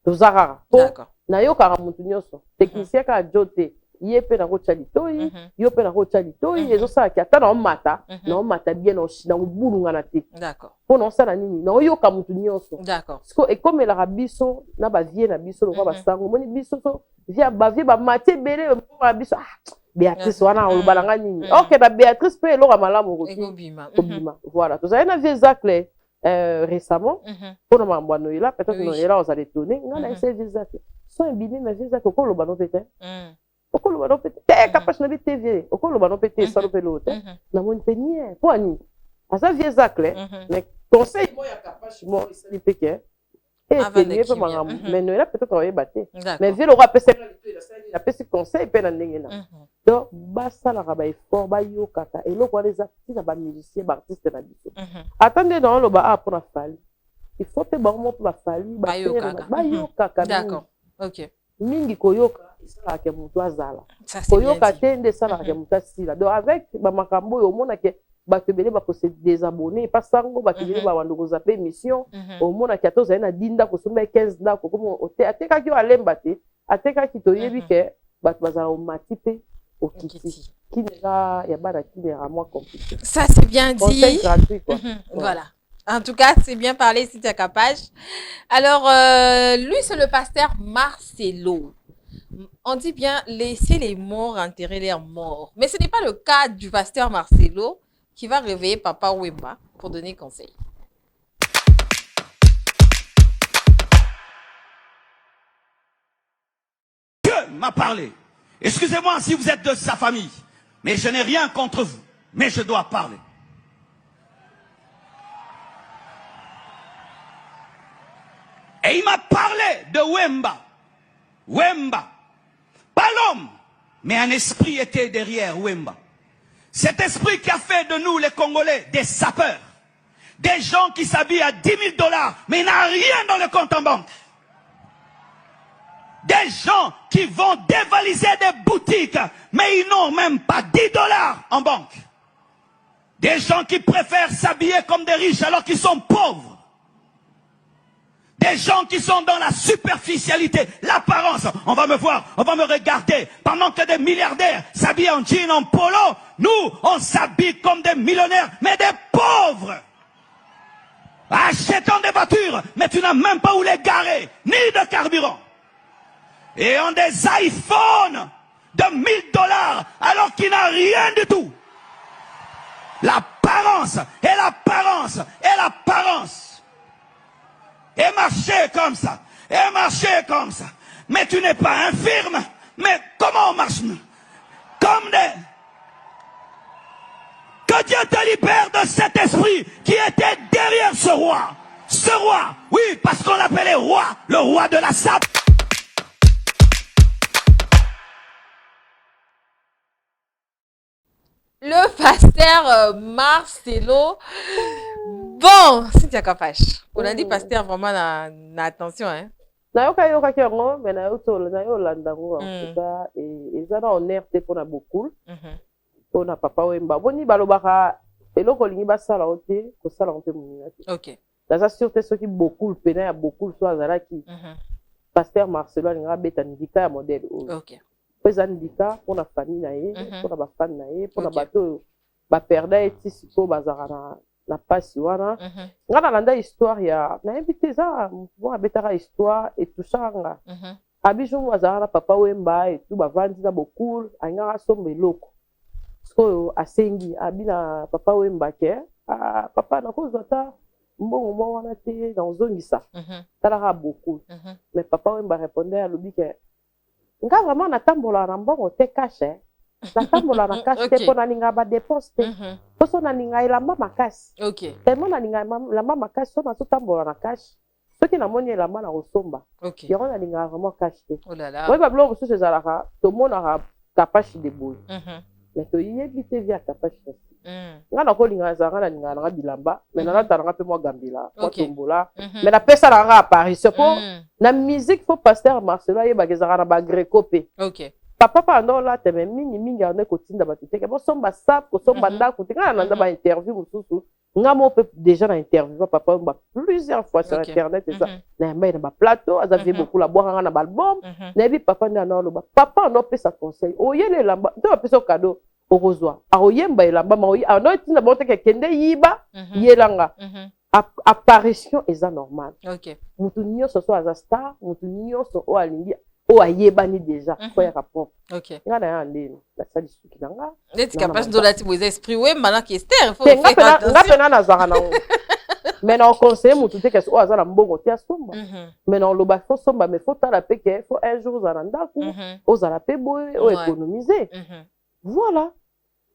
To zara. D'accord. Na yo ka mutu nyonso. Technicien ka jote. Ye pe na ko chali toyi, yo pe na ko chali toyi, ezo sa ki ata na mata, na mata bien na ubulunga na te. D'accord. Po na sala nini? Na yo ka mutu nyonso. D'accord. Parce que et comme la biso na ba vie na biso lo ba sango, moni biso so via ba vie ba maté belé ba biso Béatrice wana o balanga nini. OK ba Béatrice pe lo malamu ko Obima. Voilà, tout ça na vie Zacle récemment pour na mbano ila peut-être no ila on allait tourner, ngana essayer vie Zacle. So mbini na vie Zacle ko lo bano peut-être. Ko lo bano peut-être capable na TV. Ko lo bano peut-être ça lo pe l'autre. Na mon penier, pour ani. Asa vie Zacle, mais conseil moi ya capable moi ça li peke. Et tenir pe manga mais no ila peut-être on va battre. Mais vie le roi peut il a fait conseil pe na ndenge na. Donc basa la rabai fort ba yo kata et lo kwa les artistes na ba musiciens ba artistes na biso. Attendez dans le ba pour la fali. Il faut te ba mo pour la fali ba yo kaka. D'accord. OK. Mingi koyoka isala ke mutu azala. Koyoka tende sala ke mutu asila. Donc avec ba makambo yo mona ke ba tebele ba ko se désabonner pas sango ba tebele ba wando ko zape émission au mona ke toza na dinda ko somba 15 da ko comme o te ateka ki o alemba te ateka ki to yebi ke ba bazala o matipe au Kiti. Qui n'est y a pas qui n'est moins compliqué. Ça c'est bien dit. Conseil gratuit quoi. Voilà. En tout cas, c'est bien parlé si tu es capable. Alors, lui, c'est le pasteur Marcelo. On dit bien laisser les morts enterrer leurs morts. Mais ce n'est pas le cas du pasteur Marcelo qui va réveiller Papa Wemba pour donner conseil. Dieu m'a parlé. Excusez-moi si vous êtes de sa famille, mais je n'ai rien contre vous, mais je dois parler. Et il m'a parlé de Wemba. Wemba. Pas l'homme, mais un esprit était derrière Wemba. Cet esprit qui a fait de nous, les Congolais, des sapeurs. Des gens qui s'habillent à 10 000 $, mais il n'a rien dans le compte en banque. Des gens qui vont dévaliser des boutiques, mais ils n'ont même pas 10 $ en banque. Des gens qui préfèrent s'habiller comme des riches alors qu'ils sont pauvres. Des gens qui sont dans la superficialité, l'apparence. On va me voir, on va me regarder. Pendant que des milliardaires s'habillent en jean, en polo, nous, on s'habille comme des millionnaires, mais des pauvres. Achetant des voitures, mais tu n'as même pas où les garer, ni de carburant. Et ont des iPhones de 1 000 $, alors qu'il n'a rien du tout. L'apparence, et l'apparence, et l'apparence. Et marcher comme ça, et marcher comme ça. Mais tu n'es pas infirme. Mais comment on marche? Comme des... Que Dieu te libère de cet esprit qui était derrière ce roi. Ce roi, oui, parce qu'on l'appelait roi, le roi de la sable. Pasteur Marcelo. Bon, Cynthia Kapash. On a dit Pasteur vraiment na attention, hein. Nayoka kiango, mais nayolandango en tout cas et ça na honneur te pona beaucoup. Pona papa Wemba. Boni balobaka eloko lingi basala ote, ko sala on peut munina. OK. Dans sûreté ceux qui beaucoup pena ya beaucoup soit azalaki. Pasteur Marcelo nga beta ndika ya modèle. OK. Pesa ndika pona famille na ye, pona ba fan na ye, pona bato ba perda eti siko bazara na pasi wana. Nga na landa histoire ya na invité ça, bon abetaka histoire et tout ça nga. Abijou azara papa Wemba et tout ba vandi na beaucoup, anga sombe loko. So asengi abina papa Wemba ke, papa na ko zota mbongo mo wana te dans zongisa. Talaka beaucoup. Mais papa Wemba répondait à l'obi que nga vraiment na tambola na mbongo te cash. Na tambola na cash te pona ninga ba dépense te. Poso na ninga ilamba makasi. OK. Tellement na ninga ilamba makasi so na so tambola na cash. Soki na moni ilamba na kosomba. OK. Yango na ninga vraiment cash te. Oh là là. Oui ba blo so ezalaka to mona kapashi de boule. Mais to yebi te via kapashi. Nga na ko linga zanga na ninga na bilamba, mais na tanga pe mo gambila, mo tombola. Mais na pesa na nga à Paris, c'est pour na musique faut Pasteur Marcelo yeba kezaka na ba greco pe. OK. Papa pendant là te même mingi on est kotinda batute ke bo somba sap ko somba ndako tinga na ba interview mususu. Nga mo pe déjà na interview papa ba plusieurs fois sur internet et ça. Na mba na ba plateau, azavi beaucoup la boire na ba album. Na bi papa na no ba. Papa no pe sa conseil. Oyele lamba, to pe so cadeau. Orozwa aroyemba elamba maoyi ano etina bote ke kende yiba yelanga apparition eza normal. OK. Mutu nyonso so aza star, mutu nyonso o alingi o ayebani déjà ko ya rapport. OK. Nga na yande la sali suki nanga net capable de la type esprit Wemba na Esther faut faire attention. Nga pena na zara na mais na conseiller mutu te ke o aza na mbongo te asomba. Mais na loba faut somba mais faut tala pe ke faut un jour za ndako o zala pe boy o économiser. Voilà.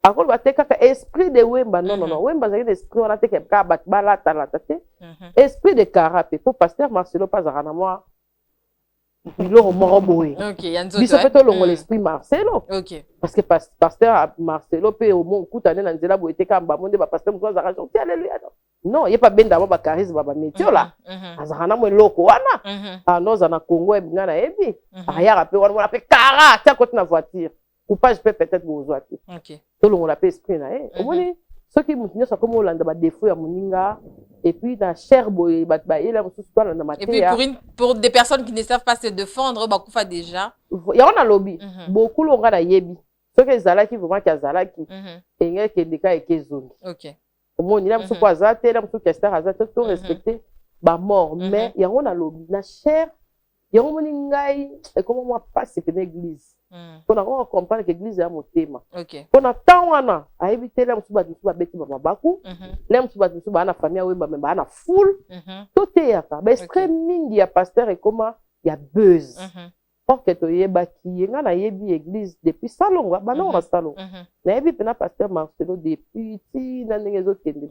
Alors, on va esprit de Wemba. Non, non, non. Wemba, c'est un esprit, on a été esprit de carapé. Pour Pasteur Marcelo, pas à moi. Il aura moroboué. OK, il y a l'esprit Marcelo. OK. Parce que Pasteur Marcelo, peut au moins, écoute, on a dit là, vous êtes comme Bamonde, Pasteur Marcelo, alléluia. Non, il n'y a pas bien d'avoir ma charisme, ma métier là. Azana mo loko wana. Ah non, zana Congo et bingana ebi. Aya rappé, on a fait cara, tiens, côté na voiture. Coupage peut-être vous voir. OK. Tout le monde a esprit na au moins ceux qui m'ont ça comme Hollande ba défaut ya moninga et puis dans cher boy ba il a tout dans la matière. Et puis pour des personnes qui ne savent pas se défendre ba kufa déjà. Il y a un lobby. Beaucoup l'on a yebi. Ceux qui zala qui vraiment qui zala qui et nga qui des cas et qui zone. OK. Au moins il y a tout quoi ça, il y a tout que star ça tout respecter ba mort mais il y a un lobby na cher. Il y a un moninga et comment moi passe c'est une église. On a comprendre que l'église est à mon thème. OK. On a tant wana a éviter les musuba du suba beti ba baku. Les musuba du suba na famille Wemba memba na full. Tout est à ba esprit mingi ya pasteur et comment il y a buzz. Or que to yeba ki nga na yebi église depuis salon ba non na salon. Na yebi pena pasteur Marcelo depuis ti na ngezo kende.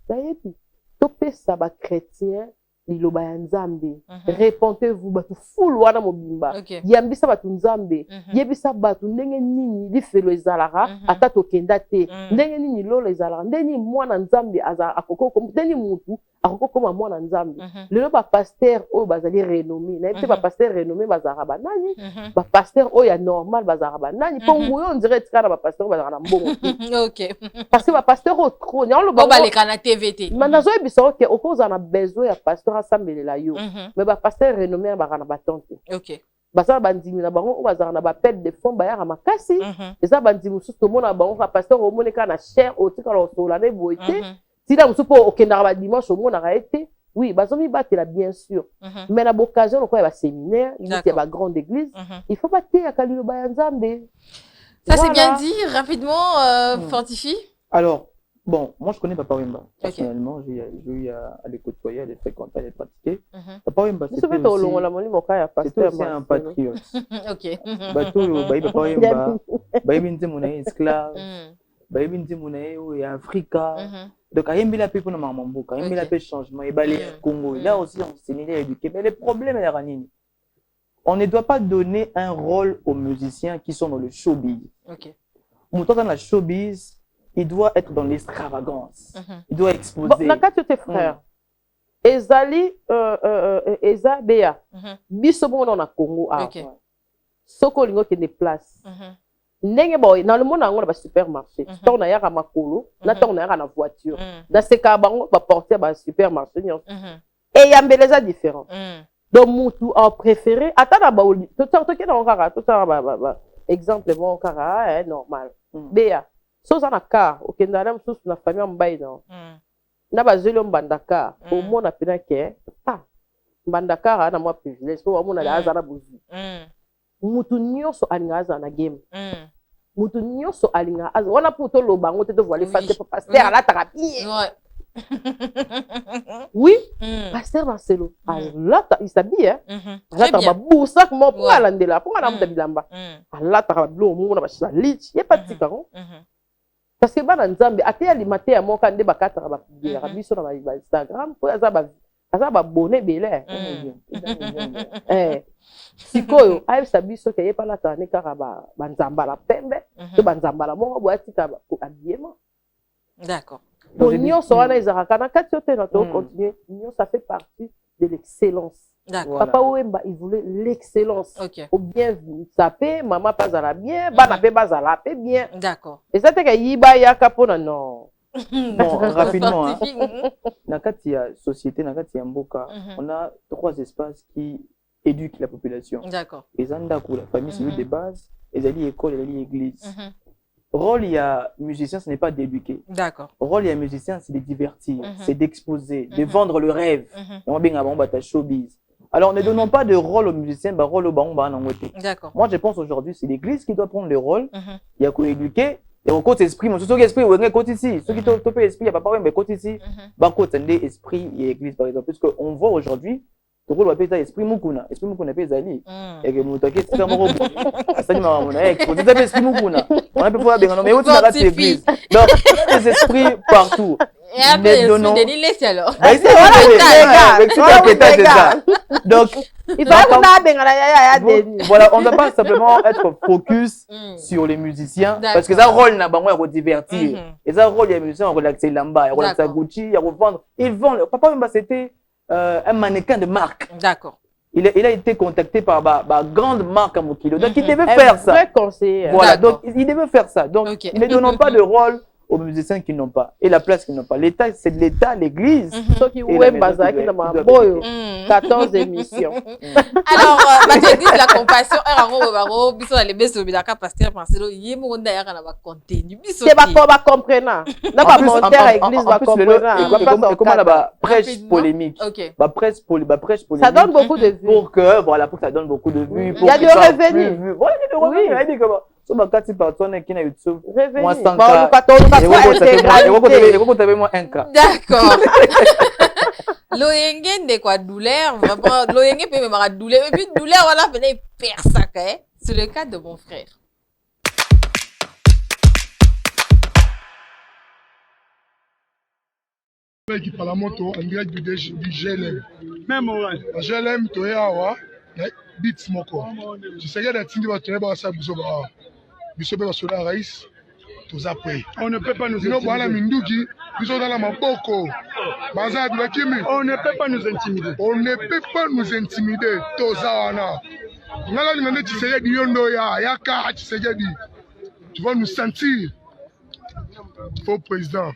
Na yebi to pesa ba chrétien liloba ya nzambe répondez-vous batu full wana mobimba yambisa batu nzambe yebisa batu ndenge nini lifelo ezalaka ata tokenda te ndenge nini lolo ezalaka ndenge mwana nzambe aza akoko ndenge mutu akoko koma mwana nzambe lelo ba pasteur oyo bazali renommé na yebite ba pasteur renommé bazalaka banani ba pasteur oyo ya normal bazalaka banani po nguyo on dirait tika na ba pasteur bazalaka na mbongo OK. Parce que ba pasteur au trop nya lo ba baleka na TVT manazo ebisa OK okoza na besoin ya pasteur assembelela yo mais ba pasteur renommé ba kana batante. OK. Basala bandimi na bango bazala na ba perte de fond bayaka makasi eza bandimi mususu tomona bango ka pasteur omoneka na cher otika lo sola ne boite tila mususu po okendaka ba dimanche omonaka ete oui bazomi batela bien sûr mais na occasion ko ya ba séminaire il y a ba grande église il faut pas ter kalilo ba nzambe. Ça c'est bien dit rapidement Fortifie. Alors bon, moi je connais Papa Wemba. Personnellement, j'ai eu à les côtoyer, à les fréquenter, à les pratiquer. Papa Wemba, c'était aussi un patriote. OK. Papa Wemba, Baïbinti Mounaï esclave, Baïbinti Mounaï ou Africa. Donc, il y a un peu de mamamboka, il y a un peu de changement, il y a le Congo. Là aussi, on s'est éduqué. Mais le problème est Ranini. On ne doit pas donner un rôle aux musiciens qui sont dans le showbiz. OK. Dans la showbiz, il doit être dans l'extravagance. Il doit exposer. Bon, quand tu tes frères, Ezali, Eza, Béa, biso bon on a Congo, soko lingo qui déplace. Ndenge boy, dans le monde on a un supermarché. Tant on a yaka makolo, na tant on a yaka voiture. Dans ces cas bango va porter ba supermarché. Et y a mbeleza différent. Donc mutu a préféré attends ba tout ça qui dans kara, tout ça ba exemple bon kara normal. Béa, so ça na car, OK ndala msusu na famille mbayi non. Na bazelo mbandaka au monde a pena ke mbandaka na moi privilège ko amona la azana buzi. Mutu nyonso alinga na game. Mutu nyonso alinga wana poto lo bango te voler face pasteur ala thérapie. Oui, pasteur Marcelo. Allah il s'habille Allah ta babusa comme pour alandela pour na mutabilamba. Allah ta blo mu na bashila lich ye patika ngo. Parce que bana nzambe ate alimate ya moka nde bakata ba biera biso na ba Instagram po azaba bonne belé. Sikoyo ayebisa biso ke ye pala tane kaka banzamba la pembe to banzamba la mongo boatika ko habillement. D'accord. Donc nyonso wana ezaka na kati yote na to continuer nyonso ça fait partie de l'excellence. D'accord. Papa Wemba il voulait l'excellence. OK. Au bien ça paie maman pas à la bien, bana pe pas à la paie bien. D'accord. Et ça te que yiba ya kapona non. Bon, rapidement, dans la société, dans la mboka, on a 3 espaces qui éduquent la population. D'accord. Les andakou, la famille, c'est de base, les alliés école, les alliés église. Rôle, il y a musicien, ce n'est pas d'éduquer. D'accord. Rôle, il y a musicien, c'est de divertir, c'est d'exposer, de vendre le rêve. On va bien avant ta showbiz. Alors, ne donnons pas de rôle aux musiciens, bah rôle au baron, bah non. D'accord. Moi, je pense aujourd'hui, c'est l'église qui doit prendre le rôle. Il y a qu'à éduquer. Et au côté esprit, ceux qui esprit, on est côté ici. Ceux qui topent esprit, il n'y a pas parlé, mais côté ici, bah côté esprit et église par exemple. Puisque on voit aujourd'hui, le rôle va être esprit mukuna. Esprit mukuna peut zali. Et que nous t'inquiète, c'est vraiment bon. Ça dit maman, côté esprit mukuna. On a pu voir bien, mais où tu n'as l'église. Donc les esprits partout. Et après, Denis alors. C'est ça. Donc il voilà, on ne doit pas simplement être focus sur les musiciens parce que ça rôle n'a pas moi divertir. Et ça rôle les musiciens on relaxer lamba, on relaxer Gucci, il revendre. Ils vendent. Papa même c'était un mannequin de marque. D'accord. Il a été contacté par ma grande marque à Mokilo. Donc il devait faire ça. Très conseiller. Voilà, donc il devait faire ça. Donc ne donnons pas de rôle aux musiciens qui n'ont pas et la place qu'ils n'ont pas. L'État, c'est de l'État, l'Église. Ceux qui ouent Bazak, qui n'ont boyo 14 émissions. Alors, tu dis la compassion, biso na lebes obidaka pasteur Marcelo, yemo ndaya kana ba contenu. C'est pas comprenant. Na pas monter à l'église va comprendre. Comment là prêche polémique. Ba prêche polémique. Ça donne beaucoup de vues. Pour que voilà, pour que ça donne beaucoup de vues. Il y a du revenu. Voilà, il y a du revenu. Il dit comment so bakati personne qui na YouTube moi 100 D'accord. Loyenge de quoi douleur vraiment loyenge peut me faire douleur et puis douleur voilà venir perdre ça c'est le cas de mon frère. Qui parle la moto en direct du GLM. Même ouais. GLM to yawa beats moko. Tu sais que tu vas te faire ça biso ba. Biso ba sola raïs. On ne peut pas nous intimider. On ne peut pas nous intimider. On ne peut pas nous intimider. Tu vas nous sentir. Faux président.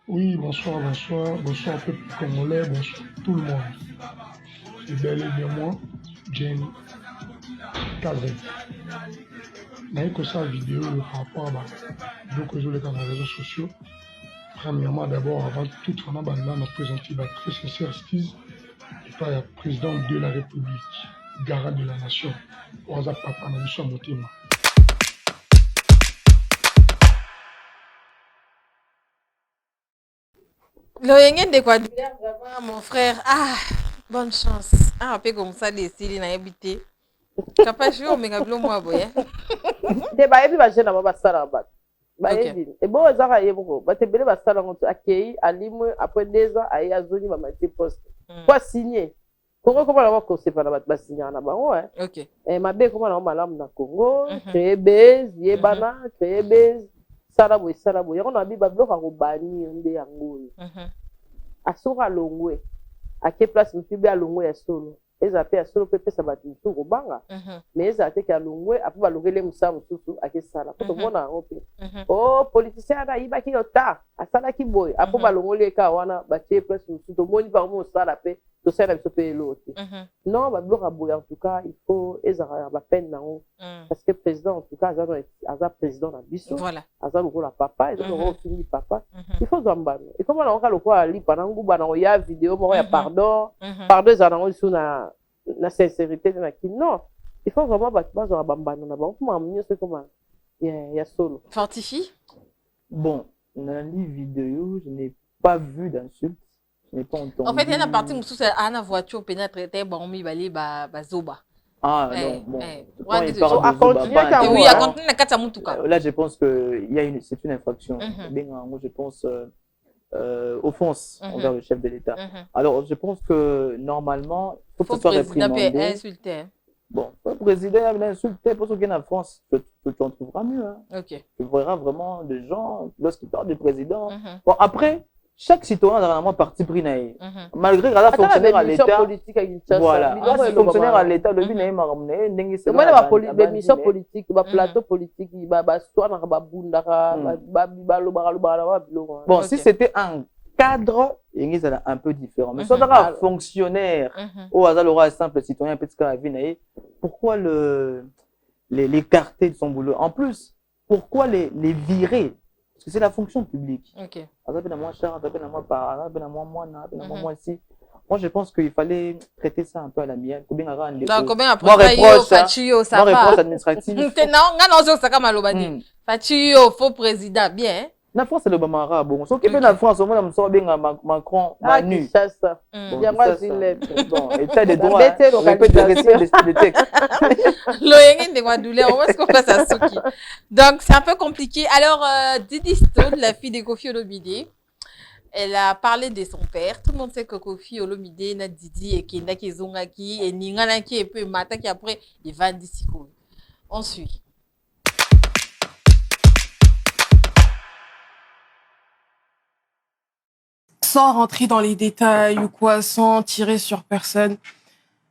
Oui, bonsoir, peuple congolais, bonsoir tout le monde. C'est bel et bien moi, Jane Kazem. J'ai fait cette vidéo par rapport à ce que dans les réseaux sociaux. Premièrement, d'abord, avant tout, on a présenté la très sincère excuse par le président de la République, garant de la nation, Oaza Papa Nabisha Motema. Loyenge de quoi vraiment mon frère. Ah, bonne chance. Ah, un peu comme ça les styles na habité. Capable je au megablo moi boye. De ba ebi ba jena ba sala ba. Ba ebi. Et bon ezaka yebo ba te bele ba sala ngoto akei alimu après 2 ans ayi azoni ba mati poste. Quoi signer Congo comment on va concevoir la basinya na bango hein. OK. Et mabe comment on malamu na Congo, créer base, yebana, créer base, salabo. On a bi bablo ka robani nde yango. Asura longwe. À quelle place nous fibe à longwe ya solo. Eza pe ya solo pepe sa batu tout robanga. Mais eza te ka longwe après ba longele musa mususu ake sala. Pour mona rope. Oh politicien na iba ki yota, asala ki boy. Après ba longole ka wana ba tie place mususu to moni par mo sala pe. To sala biso pe l'autre. Non, ba bloka boy en tout cas, il faut ezara ba peine na on. Parce que président en tout cas, aza président na biso. Voilà. Aza loko la papa, aza loko fini papa. Il faut zambano. Et comment on ka loko ali panangu bana ya vidéo mo ya pardon. Pardon ezana on sou na sincérité na qui non. Il faut vraiment battre sur bambano na ba. Comment amener ce comment il y a solo. Fortifie. Bon, dans les vidéos, je n'ai pas vu d'insultes. Je n'ai pas entendu. En fait, il y a une partie où c'est une voiture pénètre bon mi bali ba zoba. Ah non, bon. Oui, à continuer la carte à Moutuka. Là, je pense que c'est une infraction. Moi, je pense offense envers le chef de l'État. Alors, je pense que normalement, il faut que ce soit réprimandé. Bon, le président a insulté pour ceux qui sont en France. Tu en trouveras mieux. Hein. Okay. Tu verras vraiment des gens, lorsqu'ils parlent du président. Bon, après, chaque citoyen a normalement parti pris. Malgré la fonctionnaire à l'État. Voilà. Fonctionnaire à l'État, le but n'est pas ramené. Moi, la mission politique, le plateau politique, bon, si c'était un cadre, il est un peu différent. Mais soit un fonctionnaire, au hasard, un simple citoyen, petit carabine, pourquoi l'écarter de son boulot? En plus, pourquoi les virer? Parce que c'est la fonction publique. Moi, je pense qu'il fallait traiter ça un peu à l'amiable. Moi, reproche administratif. Faux président, bien. La France, c'est le Bamara. Bon, sauf que la France, on a bien Macron, Manu. C'est ça. Bon, état de droit. Répète le texte. Donc, c'est un peu compliqué. Alors, Didi Stone, la fille de Kofi Olomide, elle a parlé de son père. Tout le monde sait que Kofi Olomide, na Didi, et Kenda Kizongaki, et Ninganaki, et puis Mata qui après, il va d'ici. On suit. Sans rentrer dans les détails ou quoi, sans tirer sur personne.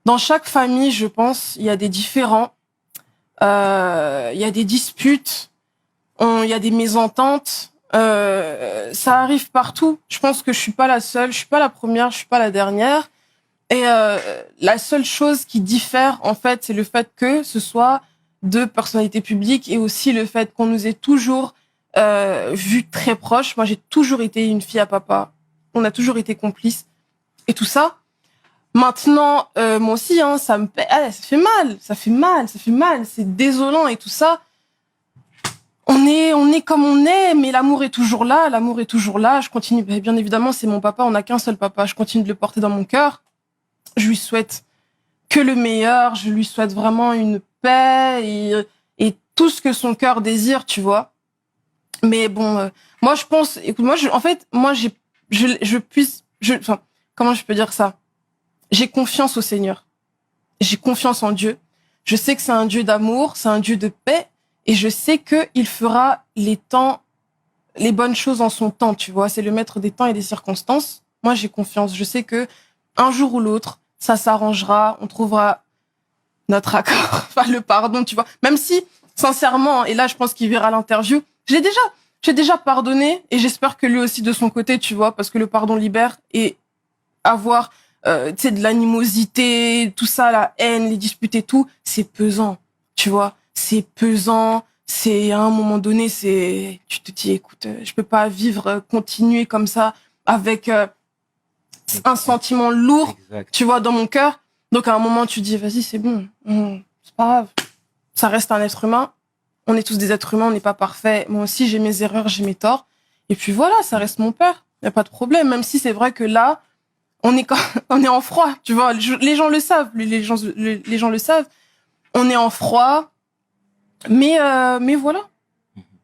Dans chaque famille, je pense, il y a des différends, il y a des disputes, il y a des mésententes. Ça arrive partout. Je pense que je suis pas la seule, je suis pas la première, je suis pas la dernière. Et la seule chose qui diffère, en fait, c'est le fait que ce soit deux personnalités publiques et aussi le fait qu'on nous ait toujours vus très proches. Moi, j'ai toujours été une fille à papa. On a toujours été complices et tout ça. Maintenant, moi aussi, hein, ça fait mal, c'est désolant et tout ça. On est comme on est, mais l'amour est toujours là, Je continue, bien évidemment, c'est mon papa, on n'a qu'un seul papa. Je continue de le porter dans mon cœur. Je lui souhaite que le meilleur, je lui souhaite vraiment une paix et tout ce que son cœur désire, tu vois. Mais bon, moi, je pense, écoute, comment je peux dire ça? J'ai confiance au Seigneur. J'ai confiance en Dieu. Je sais que c'est un Dieu d'amour, c'est un Dieu de paix, et je sais que il fera les bonnes choses en son temps, tu vois. C'est le maître des temps et des circonstances. Moi, j'ai confiance. Je sais que un jour ou l'autre, ça s'arrangera, on trouvera notre accord, enfin le pardon, tu vois. Même si, sincèrement, et là, je pense qu'il verra l'interview, j'ai déjà pardonné et j'espère que lui aussi de son côté, tu vois, parce que le pardon libère et avoir, tu sais, de l'animosité, tout ça, la haine, les disputes et tout, c'est pesant, tu vois, c'est pesant, c'est, à un moment donné, tu te dis, écoute, je peux pas continuer comme ça avec un sentiment lourd, tu vois, dans mon cœur. Donc, à un moment, tu dis, vas-y, c'est bon, c'est pas grave, ça reste un être humain. On est tous des êtres humains, on n'est pas parfaits. Moi aussi, j'ai mes erreurs, j'ai mes torts. Et puis voilà, ça reste mon père. Il n'y a pas de problème. Même si c'est vrai que là, on est en froid. Tu vois, les gens le savent. Les gens le savent. On est en froid. Mais voilà.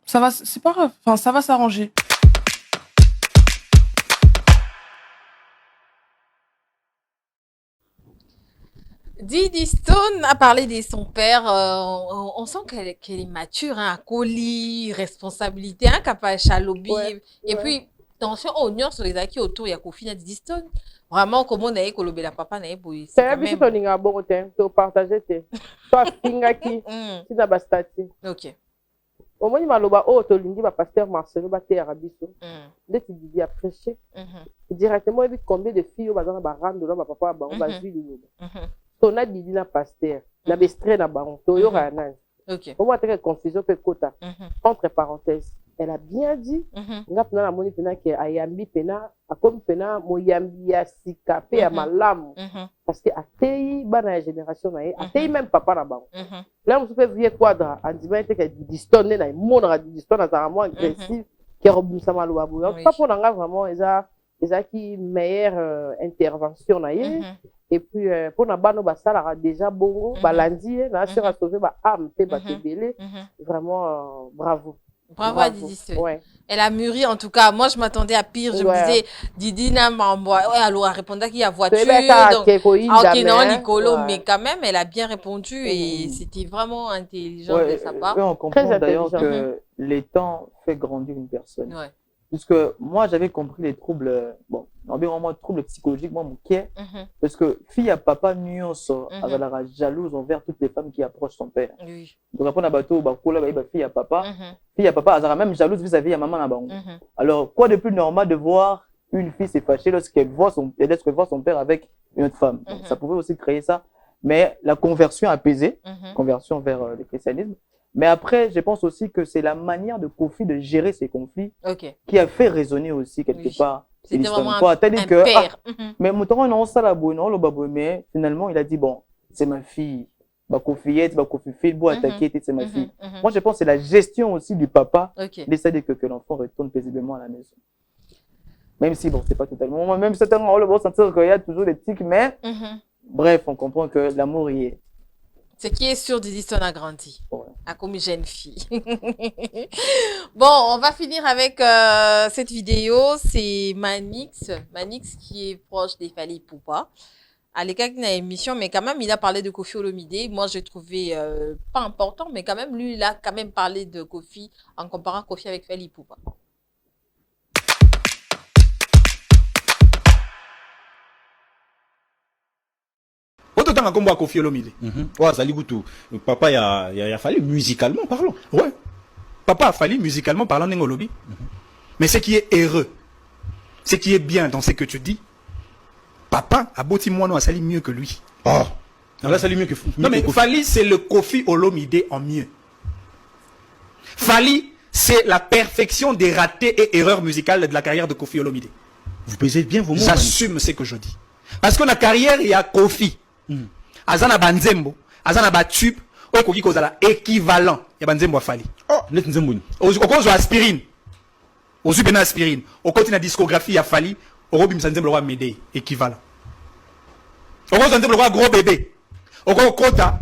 Ça va, c'est pas grave. Enfin, ça va s'arranger. Didi Stone a parlé de son père. On sent qu'elle est mature, hein, à colis, responsabilité, hein, capable chalobi. Et puis, attention, oignon sur les acquis autour, il y a Kofi na Didi Stone. Vraiment, comment on a écolobé la papa, n'a pas c'est quand même. Tu as bon tu partager, toi, Fingaki, tu n'as pas stati. Ok. Au moins, il m'a loba, oh, tu l'as dit, pasteur Marcelo, tu es arabiso. Dès que tu dis, a prêché, directement, il dit combien de filles, on va rendre, ma papa, on va juger. On a dit, na pasteur, na bestre na baron, to yo ranan. Ok. Au moins, tu as confusion, peut quota. Entre parenthèses. Elle a bien dit, nga pena na moni pena ke ayambi pena akomi pena moyambi ya sika pe ya malamu parce que atei bana ya génération na ye atei même papa na bango là on peut vieux quadra andima te ke distone na mona distone na za mo agressif qui robinsa maluba bu pas pour nga vraiment eza qui meilleure intervention na ye et puis pour na bano basala déjà bongo balandi na sera sauver ba âme pe ba tebele vraiment bravo. Bravo à Didi Stone. Ouais. Elle a mûri en tout cas. Moi, je m'attendais à pire. Je me disais, Didi n'a pas alors elle répondait qu'il y a voiture. Donc, ok, non, Nicolo, mais quand même, elle a bien répondu et c'était vraiment intelligent de sa part. On comprend d'ailleurs que les temps fait grandir une personne. Ouais. Puisque moi, j'avais compris les troubles, bon, environ troubles psychologiques, moi, mon quai, parce que fille à papa nuance, elle est jalouse envers toutes les femmes qui approchent son père. Oui. Donc, après, on a bateau, fille à papa, elle est même jalouse vis-à-vis de maman là-bas. Alors, quoi de plus normal de voir une fille se fâcher lorsqu'elle voit son père avec une autre femme. Donc, ça pouvait aussi créer ça. Mais la conversion apaisée, conversion vers le christianisme. Mais après, je pense aussi que c'est la manière de Kofi de gérer ses conflits qui a fait résonner aussi quelque part. C'était vraiment un père. Mais mais finalement, il a dit, bon, c'est ma fille. Kofi attaquer, c'est ma fille. Moi, je pense que c'est la gestion aussi du papa d'essayer que l'enfant retourne paisiblement à la maison. Même si, bon, c'est pas totalement... Même si on va sentir qu'il y a toujours des tics, mais bref, on comprend que l'amour y est. Ce qui est sûr, Didi Stone a grandi. A comme une jeune fille. Bon, on va finir avec cette vidéo. C'est Manix qui est proche des Fally Ipupa. À l'écart d'une émission, mais quand même, il a parlé de Koffi Olomide. Moi, j'ai trouvé pas important, mais quand même, lui, il a quand même parlé de Koffi en comparant Koffi avec Fally Ipupa. Autant qu'on voit Koffi Olomide. Papa il a fallu musicalement parlant. Ouais. Papa a fallu musicalement parlant n'engolobi. Mais ce qui est heureux, ce qui est bien dans ce que tu dis, papa a bâti moi non a sali mieux que lui. Oh. Il a sali mieux que non mais Fally c'est le Koffi Olomide en mieux. Fally c'est la perfection des ratés et erreurs musicales de la carrière de Koffi Olomide. Vous pesez bien vos mots. J'assume ce que je dis. Parce que dans la carrière il y a Koffi. Azana banzembo, azana batube, okoki kozala équivalent. Ya banzembo a Fally. Oh, net nzembo. Okozo aspirine. Ozu bena aspirine. Okoti na discographie ya Fally, orobi msanzembo roi Médée, équivalent. Okozo nzembo roi gros bébé. Oko kota,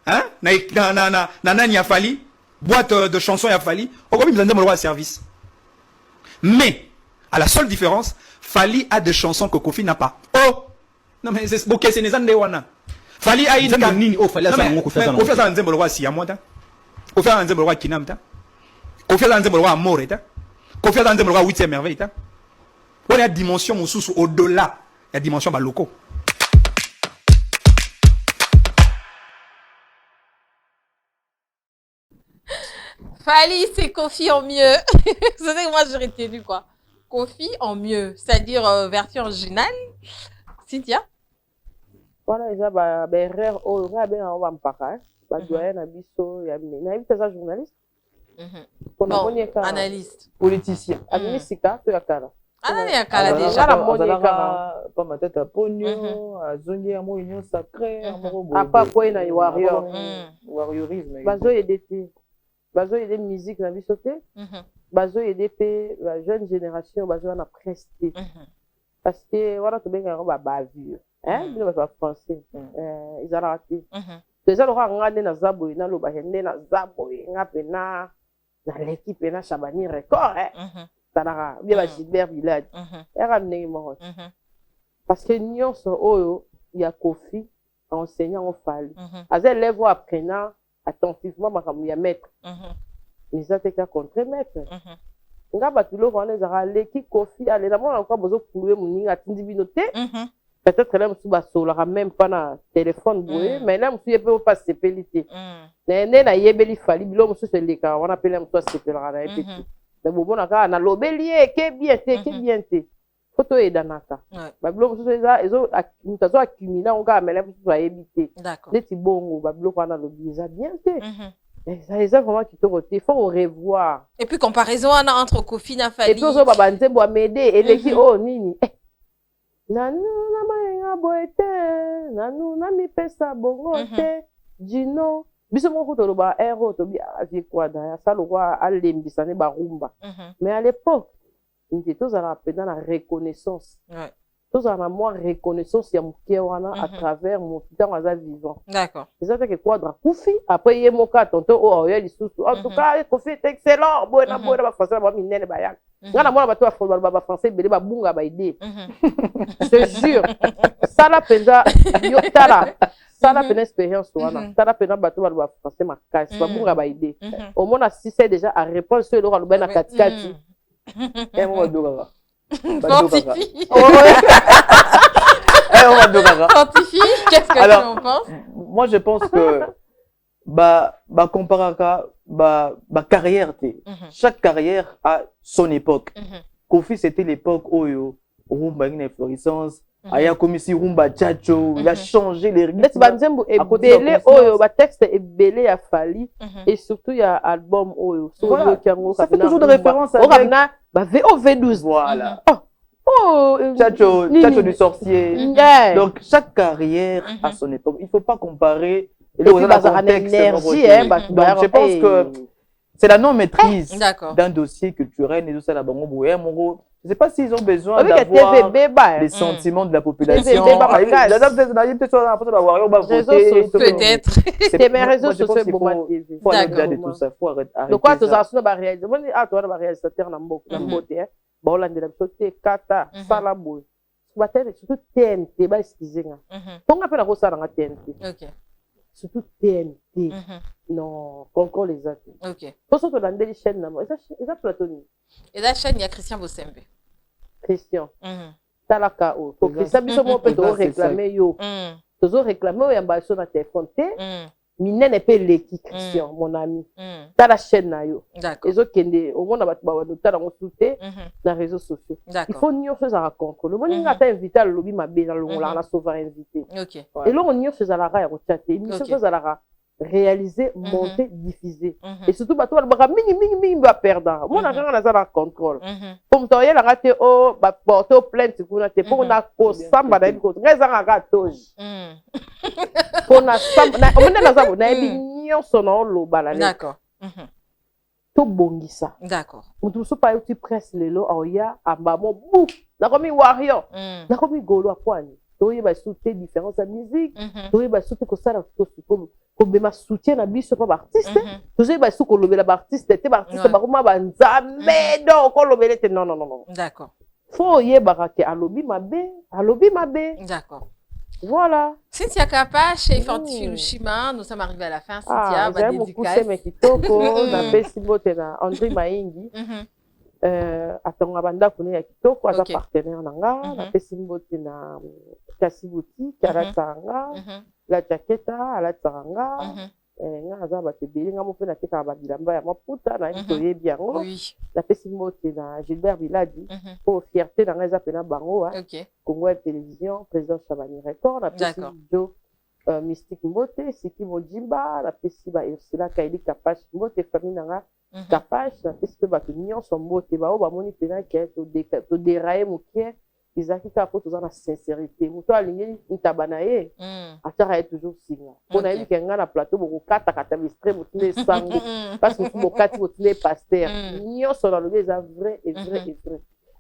hein, na nani ya Fally, boîte de chansons ya Fally, orobi msanzembo roi service. Mais à la seule différence, Fally a des chansons que Koffi n'a pas. Oh, non mais c'est ok, c'est nezande wana. Fally a une canine au Fally ça on Koffi ça nzembo roi si amota. Koffi ça nzembo roi kinamta. Koffi ça nzembo roi amoreta. Koffi ça nzembo roi 8e merveille ta. On a dimension mususu au-delà, la dimension baloko. Fally c'est Koffi en mieux. C'est ça que moi j'aurais retenu quoi. Koffi en mieux, c'est-à-dire version originale. Cynthia? Voilà, déjà, erreur, on va me parler. Doyen Abisso, il journaliste. Non, analyste. Politicien. Analyste, tu as cara. Ah, déjà. Pas ma tête à pognon, à zongi à mon union sacrée, à pas quoi, il y a warrior. Warriorisme. Bazo et des musiques, la vie sautée. Bazo et des la jeune génération, bazo en a presté. Parce que voilà, tu bien un bavure. Hein, ils sont français. Ils ont raté. Déjà, le roi a na Zaboy, na lo bahende na Zaboy, na pena, na l'équipe na Chabani record. Tanara, bien la Gilbert Village. Elle a amené mort. Parce que Nyon sont oh, il y a Koffi, enseignant au fali aza élève apprenant attentivement makambo ya maître mais ça te ka contre maître nga batuloko wana ezaka leki kofi ale na mona kwa bozo kulwe muninga atindi bino te peut-être là musu basolaka même pas na téléphone boye mais là musu yepe pas sepeli te na yebeli fali bilo musu se leka wana pele musu sepelaka na yepe te mais bomona ka na lobeli ke bien te photo edanaka babilo musu ezo mutazo accumula on ka mele musu ayebite neti bongo babilo kwa na lobi eza bien te. Ça vraiment qui te rote, il faut revoir. Et puis comparaison entre Kofi na Fali. Et puis on va nzembo m'aider et les qui oh nini. Nanu na mayenga boete, nanu na mi pesa bongote, Gino. Biso mo ko ba héros to bi avi quoi da ça le roi alembisa ne ba rumba. Mais à l'époque, on était tous à la peine dans la reconnaissance. Ouais. Tous en a moins reconnaissance ya mukewana à travers mon temps à vivant. D'accord. C'est ça que quadra Kofi après yé moka tonto oh ya lisusu. En tout cas Kofi est excellent. Bona ba français ba minene ba yak. Ngana mona ba to ba français belé ba bunga ba idée. Je te jure. Ça la penza yo tala. Ça la peine expérience wana. Ça la peine ba to ba français ma casse ba bunga ba idée. Au moins si c'est déjà à répondre sur le ba na katikati. Et moi doga. Fortifie. Fortifie, qu'est-ce que tu en penses? Moi, je pense que carrière, chaque carrière a son époque. Kofi, c'était l'époque où Rumba une florissance. Aya comme si Rumba Chacho, il a changé les rythmes. Le texte est belé à Fali et surtout il y a album ça fait toujours de référence avec V12. Voilà. Chacho du sorcier. Donc chaque carrière a son époque. Il ne faut pas comparer. Et puis je pense que c'est la non-maîtrise d'un dossier culturel et tout ça là-bas. Je ne sais pas s'ils ont besoin d'avoir les sentiments de la population. Peut-être. C'est mes réseaux sociaux. Il faut aller au-delà de tout ça. Il faut arrêter ça. Donc, quand tu as réalisateur, surtout TNT, surtout TNT. Non, encore les autres. Ok. Pour ça, tu as des chaînes, ils ont platonique. Et la chaîne, il y a Christian Bossembe. Christian. Talaka. Pour Christian, Bissomo peut réclamer yo. Tu as réclamé yo, il y a téléphone. Mine n'est pas l'équipe, Christian, mon ami. T'as la chaîne na yo. D'accord. Et autres qui au monde t'as dans soutien dans les réseaux sociaux. Il faut n'y faire ça rencontre. Le monde n'a pas invité à lobby ma bien dans le on l'a sauvé invité. OK. Et là on y fait ça la ra au chat. Il fait ça la ra réaliser, monter, diffuser. Et surtout bah toi le mini va perdre. Moi on a rien dans contrôle. Comme toi il a raté oh bah porter plainte pour na te pour na ko samba na ko ngeza nga toji. Pour na samba on est dans na binyo sono lo balale. D'accord. To bongisa. D'accord. Mutu so pa uti presse lelo oya ambamo bou. Na komi warrior. Na komi golo akwani. To yeba souté différence de musique. To yeba souté ko sala ko bema soutien na biso pa artiste. To yeba souté ko lobela ba artiste te ba artiste ba kuma ba nzambe donc ko lobela te non. D'accord. Faut yeba ke alobi mabe. D'accord. Voilà. Cynthia Kapache et Fortifie Lushima, nous sommes arrivés à la fin. Cynthia, va dédicace. Na Pesibote na André Maingi. Atonga banda kune ya kitoko aza partenaire nanga na Pesibote na Kasibuti Karatanga la jaqueta ala tsanga nga aza ba tebeli nga mo pe na teka ba bilamba ya maputa na toye biango la Pesibote na Gilbert Biladi pour fierté na nga za pena bango Congo Télévision président Chabani Record la Pesibote Mystique Mbote Siki Mojimba la Pesiba Ursula Kaili Kapache Mbote famille nanga Kapache na Pesiba ba nyonso Mbote ba o ba moni pena ke to dérailler mokie Isaki ka po tozana sincérité moto alingi ntabana ye atara toujours singa pona yebi ke nga na plateau boko kata extrait motile sango parce que bokati motile pasteur nyonso na lobi eza vrai et vrai.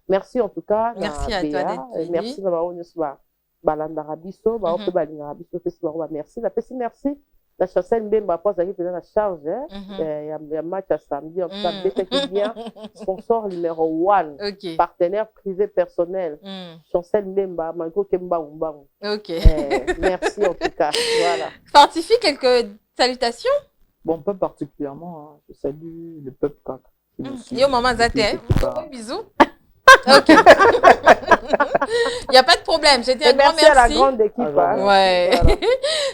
Merci en tout cas. Merci à toi d'être venu. Merci na ba onyo ba balanda rabiso ba ope balingaka biso pesi ba merci la pesi merci La Chancel Mbemba, après, ça arrive dans la charge. Il y a match à samedi. En tout cas, BTK bien. Sponsor numéro 1. Partenaire privé personnel. Chancel Mbemba, Marco Kemba Umbangu. Ok. Merci en tout cas. Voilà. Fortifie quelques salutations? Bon, pas particulièrement. Je salue le peuple. Yo, maman Zate. Bisous. Ok. Il n'y a pas de problème. J'ai dit un grand merci. À la grande équipe. Ouais. Voilà.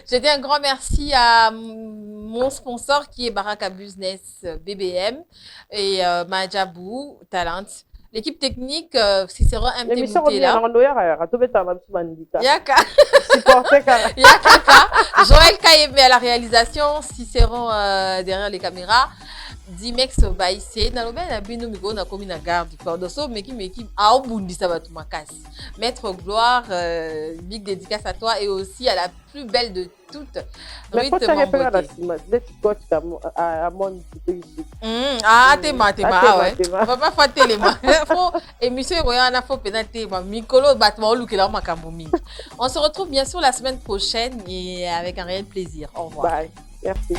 J'ai dit un grand merci à mon sponsor qui est Baraka Business BBM et Majabou Talent. L'équipe technique, Cicéron MT Boutela. Yaka. Joël Kayembe à la réalisation, Cicéron derrière les caméras. Dimex Baïsé, Nalobe na bino miko na komi na garde du corps. Dosso meki a obundi sabatu makasi. Maître Gloire, big dédicace à toi et aussi à la plus belle de toutes. Mais quand tu as repéré la cima, dès que tu coaches à mon ah, t'es ma, ouais. On va pas faire télé, faut émission Royana, faut pénalité, Mikolo, Batman, Lukela, Makamboumi. On se retrouve bien sûr la semaine prochaine et avec un réel plaisir. Au revoir. Bye. Merci.